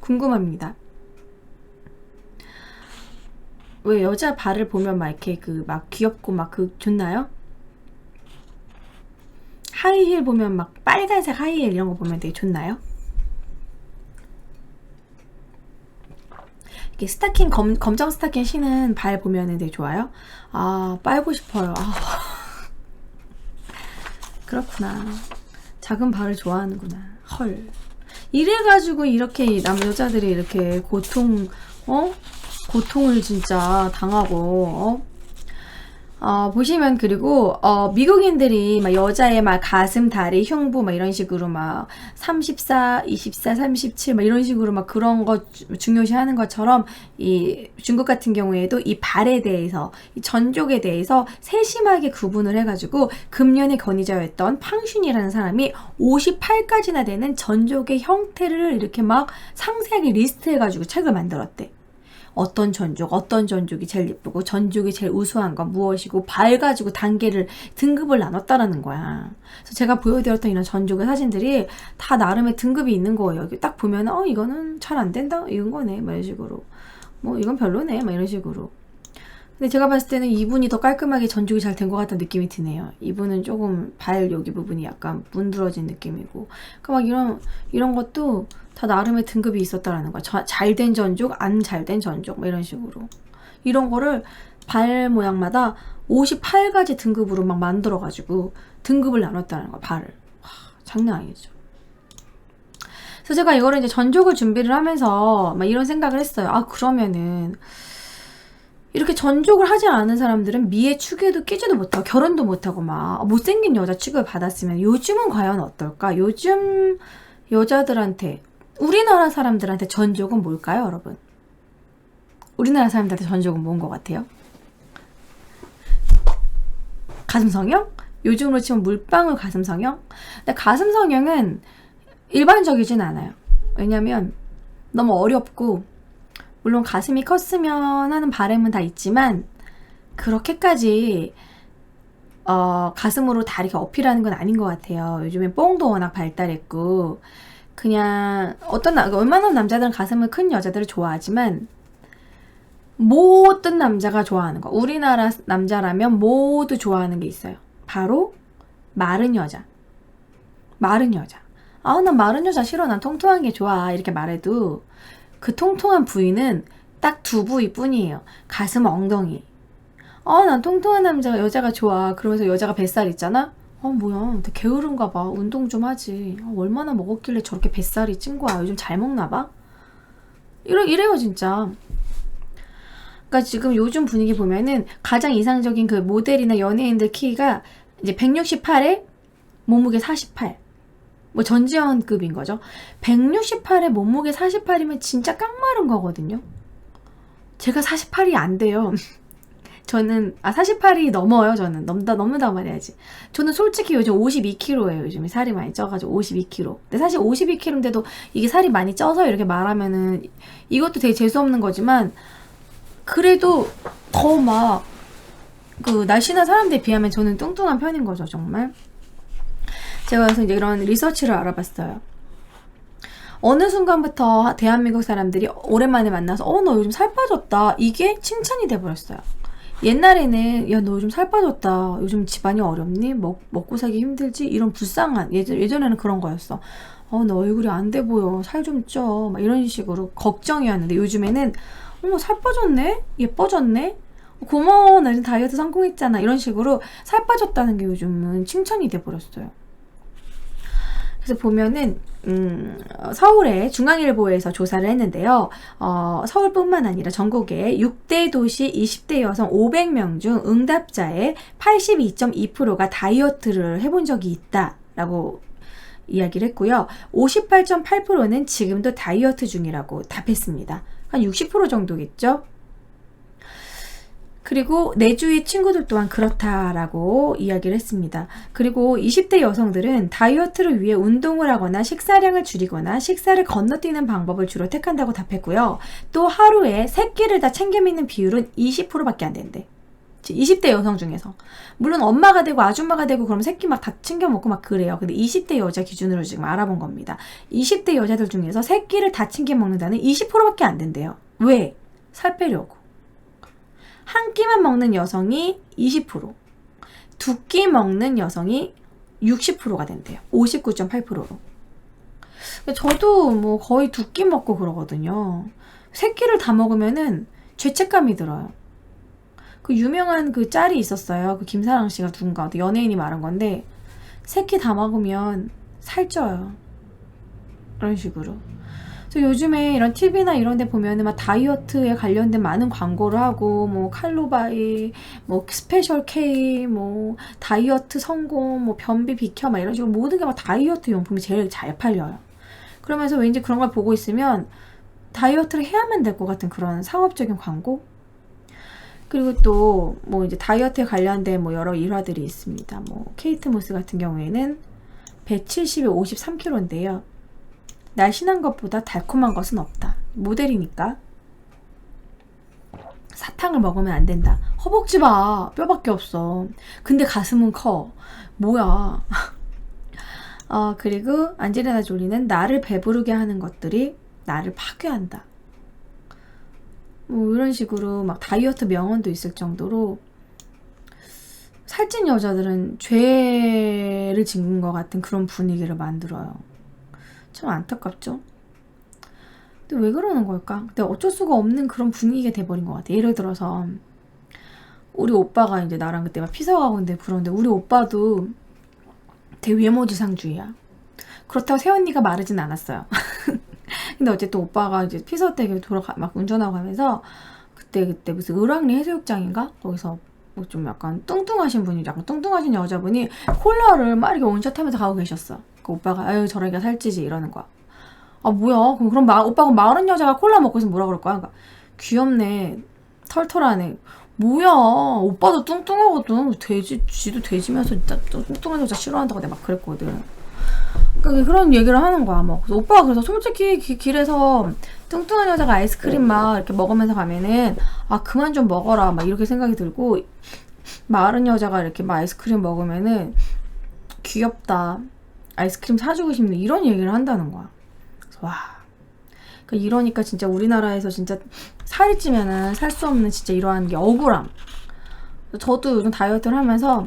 궁금합니다. 왜 여자 발을 보면 막 이렇게 그 막 귀엽고 막 그 좋나요? 하이힐 보면 막 빨간색 하이힐 이런 거 보면 되게 좋나요? 이렇게 스타킹 검정 스타킹 신은 발 보면은 되게 좋아요? 아, 빨고 싶어요. 아. 그렇구나. 작은 발을 좋아하는구나. 헐. 이래가지고 이렇게 여자들이 이렇게 고통을 진짜 당하고, 보시면 그리고, 미국인들이 막 여자의 막 가슴, 다리, 흉부 막 이런 식으로 막 34, 24, 37 막 이런 식으로 막 그런 거 중요시 하는 것처럼 이 중국 같은 경우에도 이 발에 대해서, 이 전족에 대해서 세심하게 구분을 해가지고 금년에 권위자였던 팡슌이라는 사람이 58가지나 되는 전족의 형태를 이렇게 막 상세하게 리스트해가지고 책을 만들었대. 어떤 전족이 제일 예쁘고 전족이 제일 우수한 건 무엇이고 발 가지고 등급을 나눴다라는 거야. 그래서 제가 보여드렸던 이런 전족의 사진들이 다 나름의 등급이 있는 거예요. 딱 보면 이거는 잘 안 된다 이런 거네 막 이런 식으로, 뭐 이건 별로네 막 이런 식으로. 근데 제가 봤을 때는 이분이 더 깔끔하게 전족이 잘 된 것 같다는 느낌이 드네요. 이분은 조금 발 여기 부분이 약간 문드러진 느낌이고, 그러니까 막 이런 것도 다 나름의 등급이 있었다라는 거야. 잘된 전족, 안 잘된 전족, 뭐 이런 식으로. 이런 거를 발 모양마다 58가지 등급으로 막 만들어가지고 등급을 나눴다는 거야, 발을. 와, 장난 아니죠. 그래서 제가 이거를 이제 전족을 준비를 하면서 막 이런 생각을 했어요. 그러면은 이렇게 전족을 하지 않은 사람들은 미의 축에도 끼지도 못하고 결혼도 못하고 막 못생긴 여자 취급을 받았으면 요즘은 과연 어떨까? 요즘 여자들한테, 우리나라 사람들한테 전족은 뭘까요, 여러분? 우리나라 사람들한테 전족은 뭔 것 같아요? 가슴 성형? 요즘으로 치면 물방울 가슴 성형? 근데 가슴 성형은 일반적이진 않아요. 왜냐면 너무 어렵고, 물론 가슴이 컸으면 하는 바람은 다 있지만 그렇게까지 가슴으로 다 이렇게 어필하는 건 아닌 것 같아요. 요즘엔 뽕도 워낙 발달했고, 그냥 웬만한 남자들은 가슴을 큰 여자들을 좋아하지만 모든 남자가 좋아하는 거, 우리나라 남자라면 모두 좋아하는 게 있어요. 바로 마른 여자. 난 마른 여자 싫어, 난 통통한 게 좋아 이렇게 말해도 그 통통한 부위는 딱 두 부위 뿐이에요. 가슴, 엉덩이. 난 통통한 여자가 좋아. 그러면서 여자가 뱃살 있잖아? 뭐야, 되게 게으른가 봐. 운동 좀 하지. 얼마나 먹었길래 저렇게 뱃살이 찐 거야. 요즘 잘 먹나 봐? 이래요, 진짜. 그러니까 지금 요즘 분위기 보면은 가장 이상적인 그 모델이나 연예인들 키가 이제 168에 몸무게 48. 뭐 전지현급인 거죠. 168에 몸무게 48이면 진짜 깡마른 거거든요. 제가 48이 안 돼요. 저는 48이 넘어요. 저는 넘는다 말해야지. 저는 솔직히 요즘 52kg예요. 요즘에 살이 많이 쪄가지고 52kg. 근데 사실 52kg인데도 이게 살이 많이 쪄서 이렇게 말하면은 이것도 되게 재수없는 거지만, 그래도 더 막 그 날씬한 사람들에 비하면 저는 뚱뚱한 편인 거죠, 정말. 제가 그래서 이제 이런 리서치를 알아봤어요. 어느 순간부터 대한민국 사람들이 오랜만에 만나서 너 요즘 살 빠졌다, 이게 칭찬이 돼버렸어요. 옛날에는 야 너 요즘 살 빠졌다, 요즘 집안이 어렵니, 먹고 살기 힘들지, 이런 불쌍한, 예전에는 그런 거였어. 너 얼굴이 안 돼 보여, 살 좀 쪄, 막 이런 식으로 걱정이었는데, 요즘에는 어머 살 빠졌네, 예뻐졌네, 고마워, 나 지금 다이어트 성공했잖아, 이런 식으로 살 빠졌다는 게 요즘은 칭찬이 돼버렸어요. 그래서 보면은 서울의 중앙일보에서 조사를 했는데요. 서울뿐만 아니라 전국의 6대 도시 20대 여성 500명 중 응답자의 82.2%가 다이어트를 해본 적이 있다라고 이야기를 했고요. 58.8%는 지금도 다이어트 중이라고 답했습니다. 한 60% 정도겠죠? 그리고 내 주위 친구들 또한 그렇다라고 이야기를 했습니다. 그리고 20대 여성들은 다이어트를 위해 운동을 하거나 식사량을 줄이거나 식사를 건너뛰는 방법을 주로 택한다고 답했고요. 또 하루에 3끼를 다 챙겨 먹는 비율은 20%밖에 안 된대. 20대 여성 중에서. 물론 엄마가 되고 아줌마가 되고 그러면 3끼 막 다 챙겨 먹고 막 그래요. 근데 20대 여자 기준으로 지금 알아본 겁니다. 20대 여자들 중에서 3끼를 다 챙겨 먹는다는 20%밖에 안 된대요. 왜? 살 빼려고. 한 끼만 먹는 여성이 20%, 2끼 먹는 여성이 60%가 된대요. 59.8%로. 저도 뭐 거의 2끼 먹고 그러거든요. 3끼를 다 먹으면은 죄책감이 들어요. 그 유명한 그 짤이 있었어요. 그 김사랑 씨가 누군가 연예인이 말한 건데, 3끼 다 먹으면 살쪄요. 그런 식으로. 그래서 요즘에 이런 TV나 이런 데 보면은 막 다이어트에 관련된 많은 광고를 하고, 뭐 칼로바이, 뭐 스페셜 K, 뭐 다이어트 성공, 뭐 변비 비켜, 막 이런 식으로 모든 게 막 다이어트 용품이 제일 잘 팔려요. 그러면서 왠지 그런 걸 보고 있으면 다이어트를 해야만 될 것 같은 그런 상업적인 광고? 그리고 또 뭐 이제 다이어트에 관련된 뭐 여러 일화들이 있습니다. 뭐 케이트 모스 같은 경우에는 170에 53kg인데요. 날씬한 것보다 달콤한 것은 없다. 모델이니까. 사탕을 먹으면 안 된다. 허벅지 봐. 뼈밖에 없어. 근데 가슴은 커. 뭐야. 그리고 안젤리나 졸리는 나를 배부르게 하는 것들이 나를 파괴한다. 뭐 이런 식으로 막 다이어트 명언도 있을 정도로 살찐 여자들은 죄를 짓는 것 같은 그런 분위기를 만들어요. 참 안타깝죠? 근데 왜 그러는 걸까? 근데 어쩔 수가 없는 그런 분위기가 돼버린 것 같아. 예를 들어서 우리 오빠가 이제 나랑 그때 막 피서 가고 있는데, 그런데 우리 오빠도 되게 외모지상주의야. 그렇다고 새언니가 마르진 않았어요. 근데 어쨌든 오빠가 이제 피서 때 막 운전하고 가면서 그때 무슨 을왕리 해수욕장인가? 거기서 뭐 좀 약간 뚱뚱하신 분이, 약간 뚱뚱하신 여자분이 콜라를 막 이렇게 원샷하면서 가고 계셨어. 그 오빠가 아유 저러니까 살찌지 이러는 거야. 아 뭐야? 그럼 오빠가 마른 여자가 콜라 먹고 있으면 뭐라 그럴 거야? 그러니까 귀엽네, 털털하네. 뭐야? 오빠도 뚱뚱하거든. 쥐도 돼지면서 진짜 뚱뚱한 여자 싫어한다고 내가 막 그랬거든. 그러니까 그런 얘기를 하는 거야. 뭐 그래서 오빠가 그래서 솔직히 길에서 뚱뚱한 여자가 아이스크림 막 이렇게 먹으면서 가면은 아 그만 좀 먹어라 막 이렇게 생각이 들고, 마른 여자가 이렇게 막 아이스크림 먹으면은 귀엽다, 아이스크림 사주고 싶네, 이런 얘기를 한다는 거야. 그래서 와, 그러니까 이러니까 진짜 우리나라에서 진짜 살이 찌면은 살 수 없는 진짜 이러한 게 억울함. 저도 요즘 다이어트를 하면서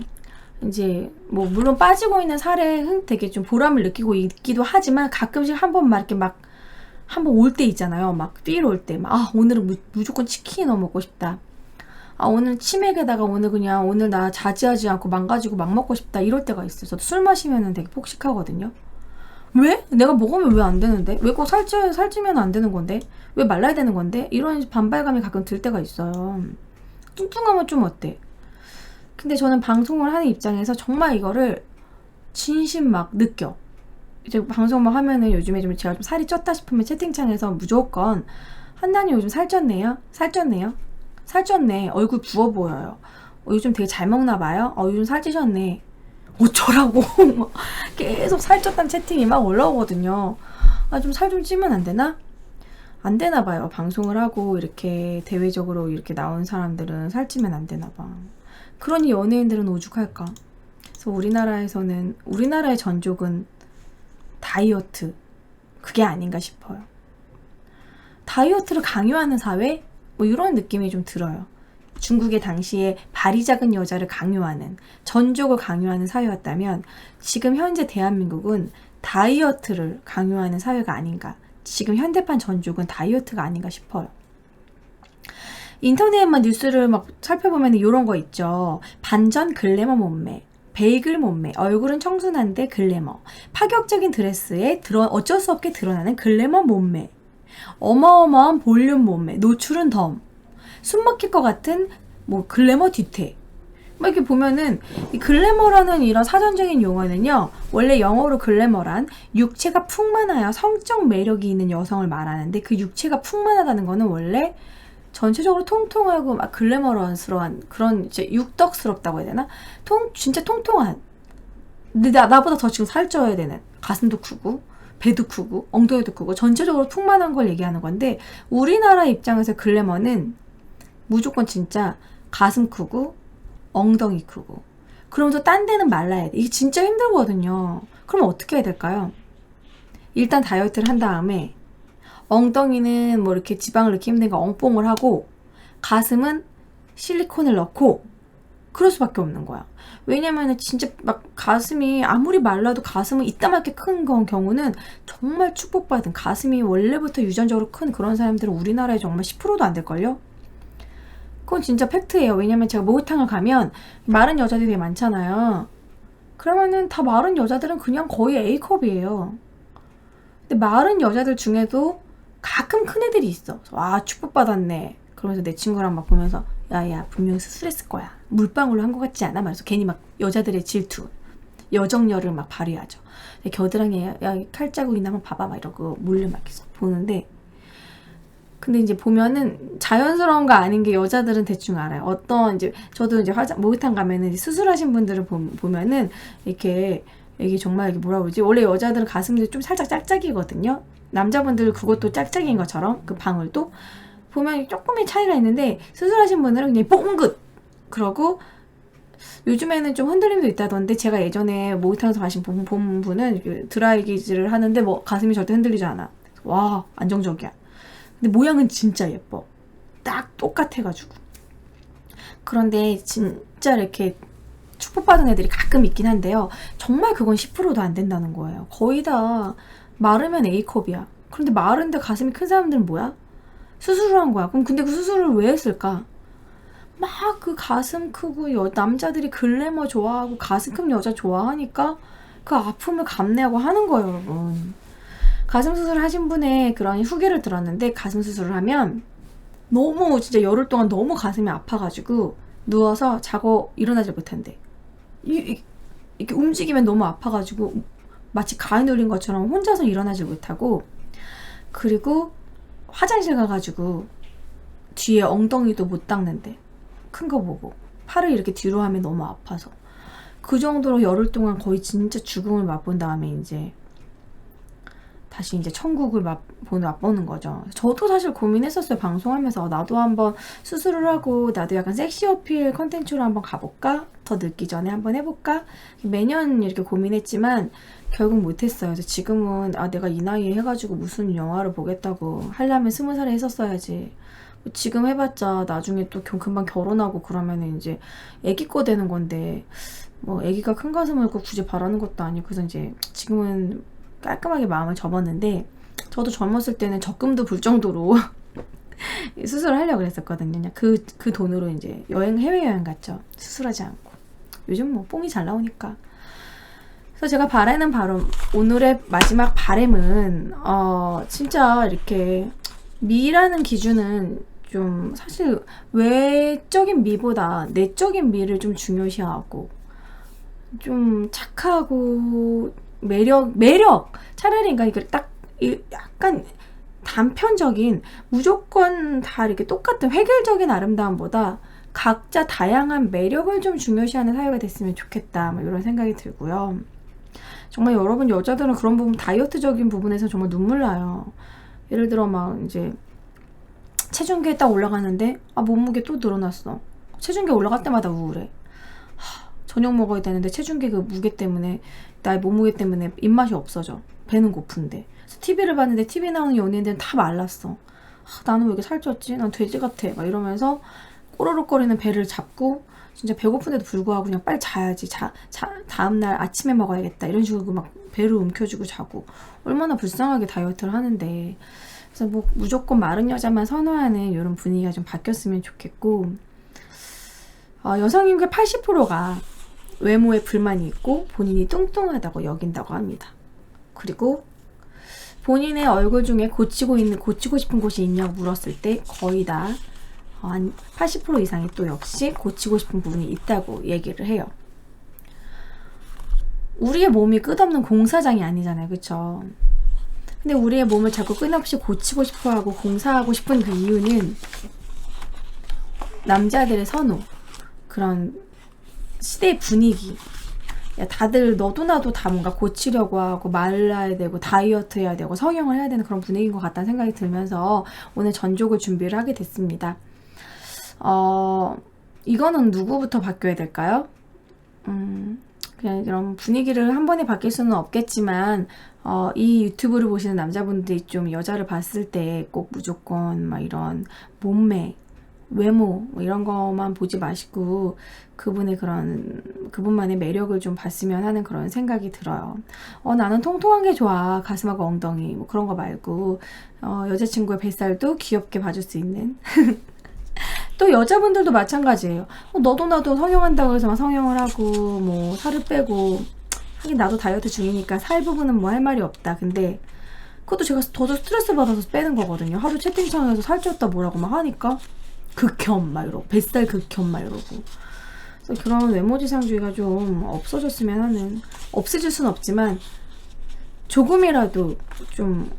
이제 뭐 물론 빠지고 있는 살에 되게 좀 보람을 느끼고 있기도 하지만, 가끔씩 한 번 막 이렇게 막 한 번 올 때 있잖아요. 막 필 올 때 막 아 오늘은 무조건 치킨이 너무 먹고 싶다. 아 오늘 치맥에다가 오늘 나 자제하지 않고 망가지고 막 먹고 싶다, 이럴 때가 있어요. 저도 술 마시면은 되게 폭식하거든요. 왜? 내가 먹으면 왜 안 되는데? 왜 꼭 살찌면 안 되는 건데? 왜 말라야 되는 건데? 이런 반발감이 가끔 들 때가 있어요. 뚱뚱하면 좀 어때? 근데 저는 방송을 하는 입장에서 정말 이거를 진심 막 느껴. 이제 방송 막 하면은 요즘에 좀 제가 좀 살이 쪘다 싶으면 채팅창에서 무조건 한나님 요즘 살쪘네요? 살쪘네요? 살쪘네. 얼굴 부어 보여요. 요즘 되게 잘 먹나 봐요? 요즘 살찌셨네. 어쩌라고. 계속 살쪘다는 채팅이 막 올라오거든요. 좀 살 좀 찌면 안 되나? 안 되나 봐요. 방송을 하고 이렇게 대외적으로 이렇게 나온 사람들은 살찌면 안 되나 봐. 그러니 연예인들은 오죽할까? 그래서 우리나라의 전족은 다이어트, 그게 아닌가 싶어요. 다이어트를 강요하는 사회? 뭐 이런 느낌이 좀 들어요. 중국의 당시에 발이 작은 여자를 강요하는, 전족을 강요하는 사회였다면 지금 현재 대한민국은 다이어트를 강요하는 사회가 아닌가. 지금 현대판 전족은 다이어트가 아닌가 싶어요. 인터넷만 뉴스를 막 살펴보면 이런 거 있죠. 반전 글래머 몸매, 베이글 몸매, 얼굴은 청순한데 글래머, 파격적인 드레스에 어쩔 수 없게 드러나는 글래머 몸매, 어마어마한 볼륨 몸매, 노출은 덤, 숨막힐 것 같은 뭐 글래머 뒤태. 막 이렇게 보면은 이 글래머라는 이런 사전적인 용어는요, 원래 영어로 글래머란 육체가 풍만하여 성적 매력이 있는 여성을 말하는데, 그 육체가 풍만하다는 거는 원래 전체적으로 통통하고 막 글래머러스러운 그런 이제 육덕스럽다고 해야 되나? 진짜 통통한. 근데 나보다 더 지금 살쪄야 되는, 가슴도 크고 배도 크고 엉덩이도 크고 전체적으로 풍만한 걸 얘기하는 건데, 우리나라 입장에서 글래머는 무조건 진짜 가슴 크고 엉덩이 크고, 그러면서 딴 데는 말라야 돼. 이게 진짜 힘들거든요. 그럼 어떻게 해야 될까요? 일단 다이어트를 한 다음에 엉덩이는 뭐 이렇게 지방을 넣기 힘드니까 엉뽕을 하고, 가슴은 실리콘을 넣고, 그럴 수밖에 없는 거야. 왜냐면은 진짜 막 가슴이 아무리 말라도 가슴은 이따만하게 큰 경우는 정말 축복받은, 가슴이 원래부터 유전적으로 큰 그런 사람들은 우리나라에 정말 10%도 안 될걸요? 그건 진짜 팩트예요. 왜냐면 제가 목욕탕을 가면 마른 여자들이 되게 많잖아요. 그러면은 다 마른 여자들은 그냥 거의 A컵이에요. 근데 마른 여자들 중에도 가끔 큰 애들이 있어. 와, 축복받았네. 그러면서 내 친구랑 막 보면서 야야, 분명히 수술했을 거야. 물방울로 한 것 같지 않아? 말해서 괜히 막 여자들의 질투, 여정열을 막 발휘하죠. 겨드랑이에 야, 칼자국 있나 한번 봐봐 막 이러고 몰래 막 계속 보는데, 근데 이제 보면은 자연스러운 거 아닌 게 여자들은 대충 알아요. 어떤 이제 저도 이제 목욕탕 가면은 수술하신 분들을 보면은 이게 정말 이게 뭐라 그러지? 원래 여자들은 가슴들이 좀 살짝 짝짝이거든요. 남자분들 그것도 짝짝이인 것처럼 그 방울도 보면 조금의 차이가 있는데, 수술하신 분들은 그냥 뽕긋. 그러고 요즘에는 좀 흔들림도 있다던데, 제가 예전에 목욕탕에서 본 분은 드라이기질을 하는데 뭐 가슴이 절대 흔들리지 않아. 와, 안정적이야. 근데 모양은 진짜 예뻐. 딱 똑같아가지고. 그런데 진짜 이렇게 축복받은 애들이 가끔 있긴 한데요. 정말 그건 10%도 안 된다는 거예요. 거의 다 마르면 A컵이야. 그런데 마른데 가슴이 큰 사람들은 뭐야? 수술을 한 거야. 그럼 근데 그 수술을 왜 했을까? 막 그 가슴 크고 남자들이 글래머 좋아하고 가슴 큰 여자 좋아하니까 그 아픔을 감내하고 하는 거예요, 여러분. 가슴 수술을 하신 분의 그런 후기를 들었는데, 가슴 수술을 하면 너무 진짜 열흘 동안 너무 가슴이 아파가지고 누워서 자고 일어나질 못한대. 이렇게 움직이면 너무 아파가지고 마치 가위 눌린 것처럼 혼자서 일어나질 못하고, 그리고 화장실 가가지고 뒤에 엉덩이도 못 닦는데, 큰 거 보고 팔을 이렇게 뒤로 하면 너무 아파서. 그 정도로 열흘 동안 거의 진짜 죽음을 맛본 다음에 이제 다시 이제 천국을 맛보는 거죠. 저도 사실 고민했었어요. 방송하면서 나도 한번 수술을 하고 나도 약간 섹시 어필 컨텐츠로 한번 가볼까? 더 늙기 전에 한번 해볼까? 매년 이렇게 고민했지만 결국 못했어요. 그래서 지금은 내가 이 나이에 해가지고 무슨 영화를 보겠다고, 하려면 20살에 했었어야지. 지금 해봤자 나중에 또 금방 결혼하고 그러면 이제 애기 거 되는 건데, 뭐 애기가 큰 가슴을 굳이 바라는 것도 아니고, 그래서 이제 지금은 깔끔하게 마음을 접었는데, 저도 젊었을 때는 적금도 불 정도로 수술을 하려고 그랬었거든요. 그 돈으로 이제 해외여행 갔죠. 수술하지 않고. 요즘 뭐 뽕이 잘 나오니까. 그래서 제가 바라는 바람, 오늘의 마지막 바람은 진짜 이렇게 미라는 기준은 좀 사실 외적인 미보다 내적인 미를 좀 중요시하고, 좀 착하고 매력 차라리, 그러니까 이걸 딱 약간 단편적인 무조건 다 이렇게 똑같은 획일적인 아름다움보다 각자 다양한 매력을 좀 중요시하는 사회가 됐으면 좋겠다, 뭐 이런 생각이 들고요. 정말 여러분, 여자들은 그런 부분, 다이어트적인 부분에서 정말 눈물 나요. 예를 들어 막 이제 체중계에 딱 올라가는데 몸무게 또 늘어났어. 체중계 올라갈 때마다 우울해. 저녁 먹어야 되는데 체중계 그 무게 때문에, 나의 몸무게 때문에 입맛이 없어져. 배는 고픈데. 그래서 TV를 봤는데 TV 나오는 연예인들은 다 말랐어. 나는 왜 이렇게 살쪘지? 난 돼지 같아. 막 이러면서 꼬르륵거리는 배를 잡고 진짜 배고픈데도 불구하고 그냥 빨리 자야지. 다음날 아침에 먹어야겠다. 이런 식으로 막 배를 움켜쥐고 자고 얼마나 불쌍하게 다이어트를 하는데. 그래서 뭐 무조건 마른 여자만 선호하는 이런 분위기가 좀 바뀌었으면 좋겠고, 여성 인구의 80%가 외모에 불만이 있고 본인이 뚱뚱하다고 여긴다고 합니다. 그리고 본인의 얼굴 중에 고치고 싶은 곳이 있냐고 물었을 때 거의 다 한 80% 이상이 또 역시 고치고 싶은 부분이 있다고 얘기를 해요. 우리의 몸이 끝없는 공사장이 아니잖아요. 그쵸? 근데 우리의 몸을 자꾸 끊임없이 고치고 싶어하고 공사하고 싶은 그 이유는 남자들의 선호, 그런 시대의 분위기, 야, 다들 너도 나도 다 뭔가 고치려고 하고 말라야 되고 다이어트 해야 되고 성형을 해야 되는 그런 분위기인 것 같다는 생각이 들면서 오늘 전족을 준비를 하게 됐습니다. 이거는 누구부터 바뀌어야 될까요? 그냥 이런 분위기를 한 번에 바뀔 수는 없겠지만 이 유튜브를 보시는 남자분들이 좀 여자를 봤을 때 꼭 무조건 막 이런 몸매, 외모 뭐 이런 것만 보지 마시고 그분만의 매력을 좀 봤으면 하는 그런 생각이 들어요. 나는 통통한 게 좋아. 가슴하고 엉덩이 뭐 그런 거 말고 여자친구의 뱃살도 귀엽게 봐줄 수 있는 또 여자분들도 마찬가지예요. 너도 나도 성형한다고 해서 막 성형을 하고 뭐 살을 빼고, 하긴 나도 다이어트 중이니까 살 부분은 뭐 할 말이 없다. 근데 그것도 제가 더 스트레스 받아서 빼는 거거든요. 하루 채팅창에서 살쪘다 뭐라고 막 하니까 극혐 막 이러고, 뱃살 극혐 막 이러고. 그래서 그런 외모지상주의가 좀 없어졌으면 하는, 없어질 순 없지만 조금이라도 좀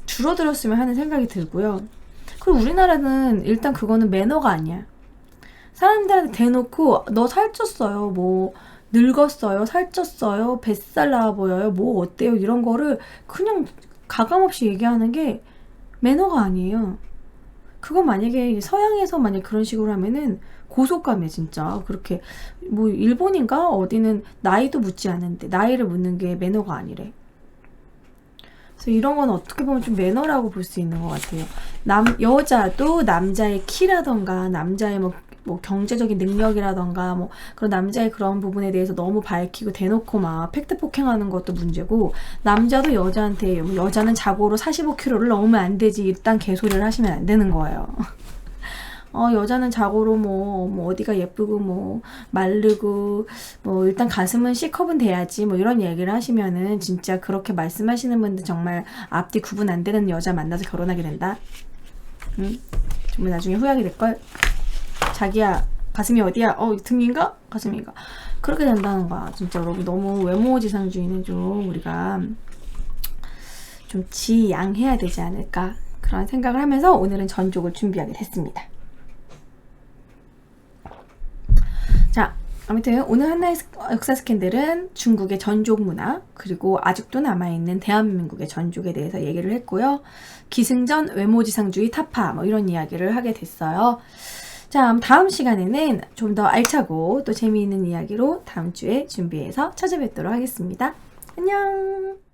줄어들었으면 하는 생각이 들고요. 그리고 우리나라는 일단 그거는 매너가 아니야. 사람들한테 대놓고 너 살쪘어요, 뭐 늙었어요, 살쪘어요, 뱃살 나와 보여요, 뭐 어때요, 이런 거를 그냥 가감없이 얘기하는 게 매너가 아니에요. 그거 만약에 서양에서 만약 그런 식으로 하면은 고속감이야 진짜. 그렇게 뭐 일본인가 어디는 나이도 묻지 않는데 나이를 묻는 게 매너가 아니래. 그래서 이런 건 어떻게 보면 좀 매너라고 볼 수 있는 것 같아요. 여자도 남자의 키라던가 남자의 뭐 경제적인 능력이라던가 뭐 그런 남자의 그런 부분에 대해서 너무 밝히고 대놓고 막 팩트 폭행하는 것도 문제고, 남자도 여자한테 여자는 자고로 45kg를 넘으면 안 되지 일단 개소리를 하시면 안 되는 거예요. 여자는 자고로 뭐 어디가 예쁘고 뭐 마르고 뭐 일단 가슴은 C컵은 돼야지 뭐 이런 얘기를 하시면은 진짜 그렇게 말씀하시는 분들 정말 앞뒤 구분 안 되는 여자 만나서 결혼하게 된다. 정말 나중에 후회하게 될걸. 자기야 가슴이 어디야? 등인가? 가슴인가? 그렇게 된다는 거야. 진짜 여러분, 너무 외모지상주의는 좀 우리가 좀 지양해야 되지 않을까 그런 생각을 하면서 오늘은 전족을 준비하게 됐습니다. 자, 아무튼 오늘 한나의 역사 스캔들은 중국의 전족 문화, 그리고 아직도 남아있는 대한민국의 전족에 대해서 얘기를 했고요. 기승전 외모지상주의 타파 뭐 이런 이야기를 하게 됐어요. 자, 다음 시간에는 좀 더 알차고 또 재미있는 이야기로 다음 주에 준비해서 찾아뵙도록 하겠습니다. 안녕!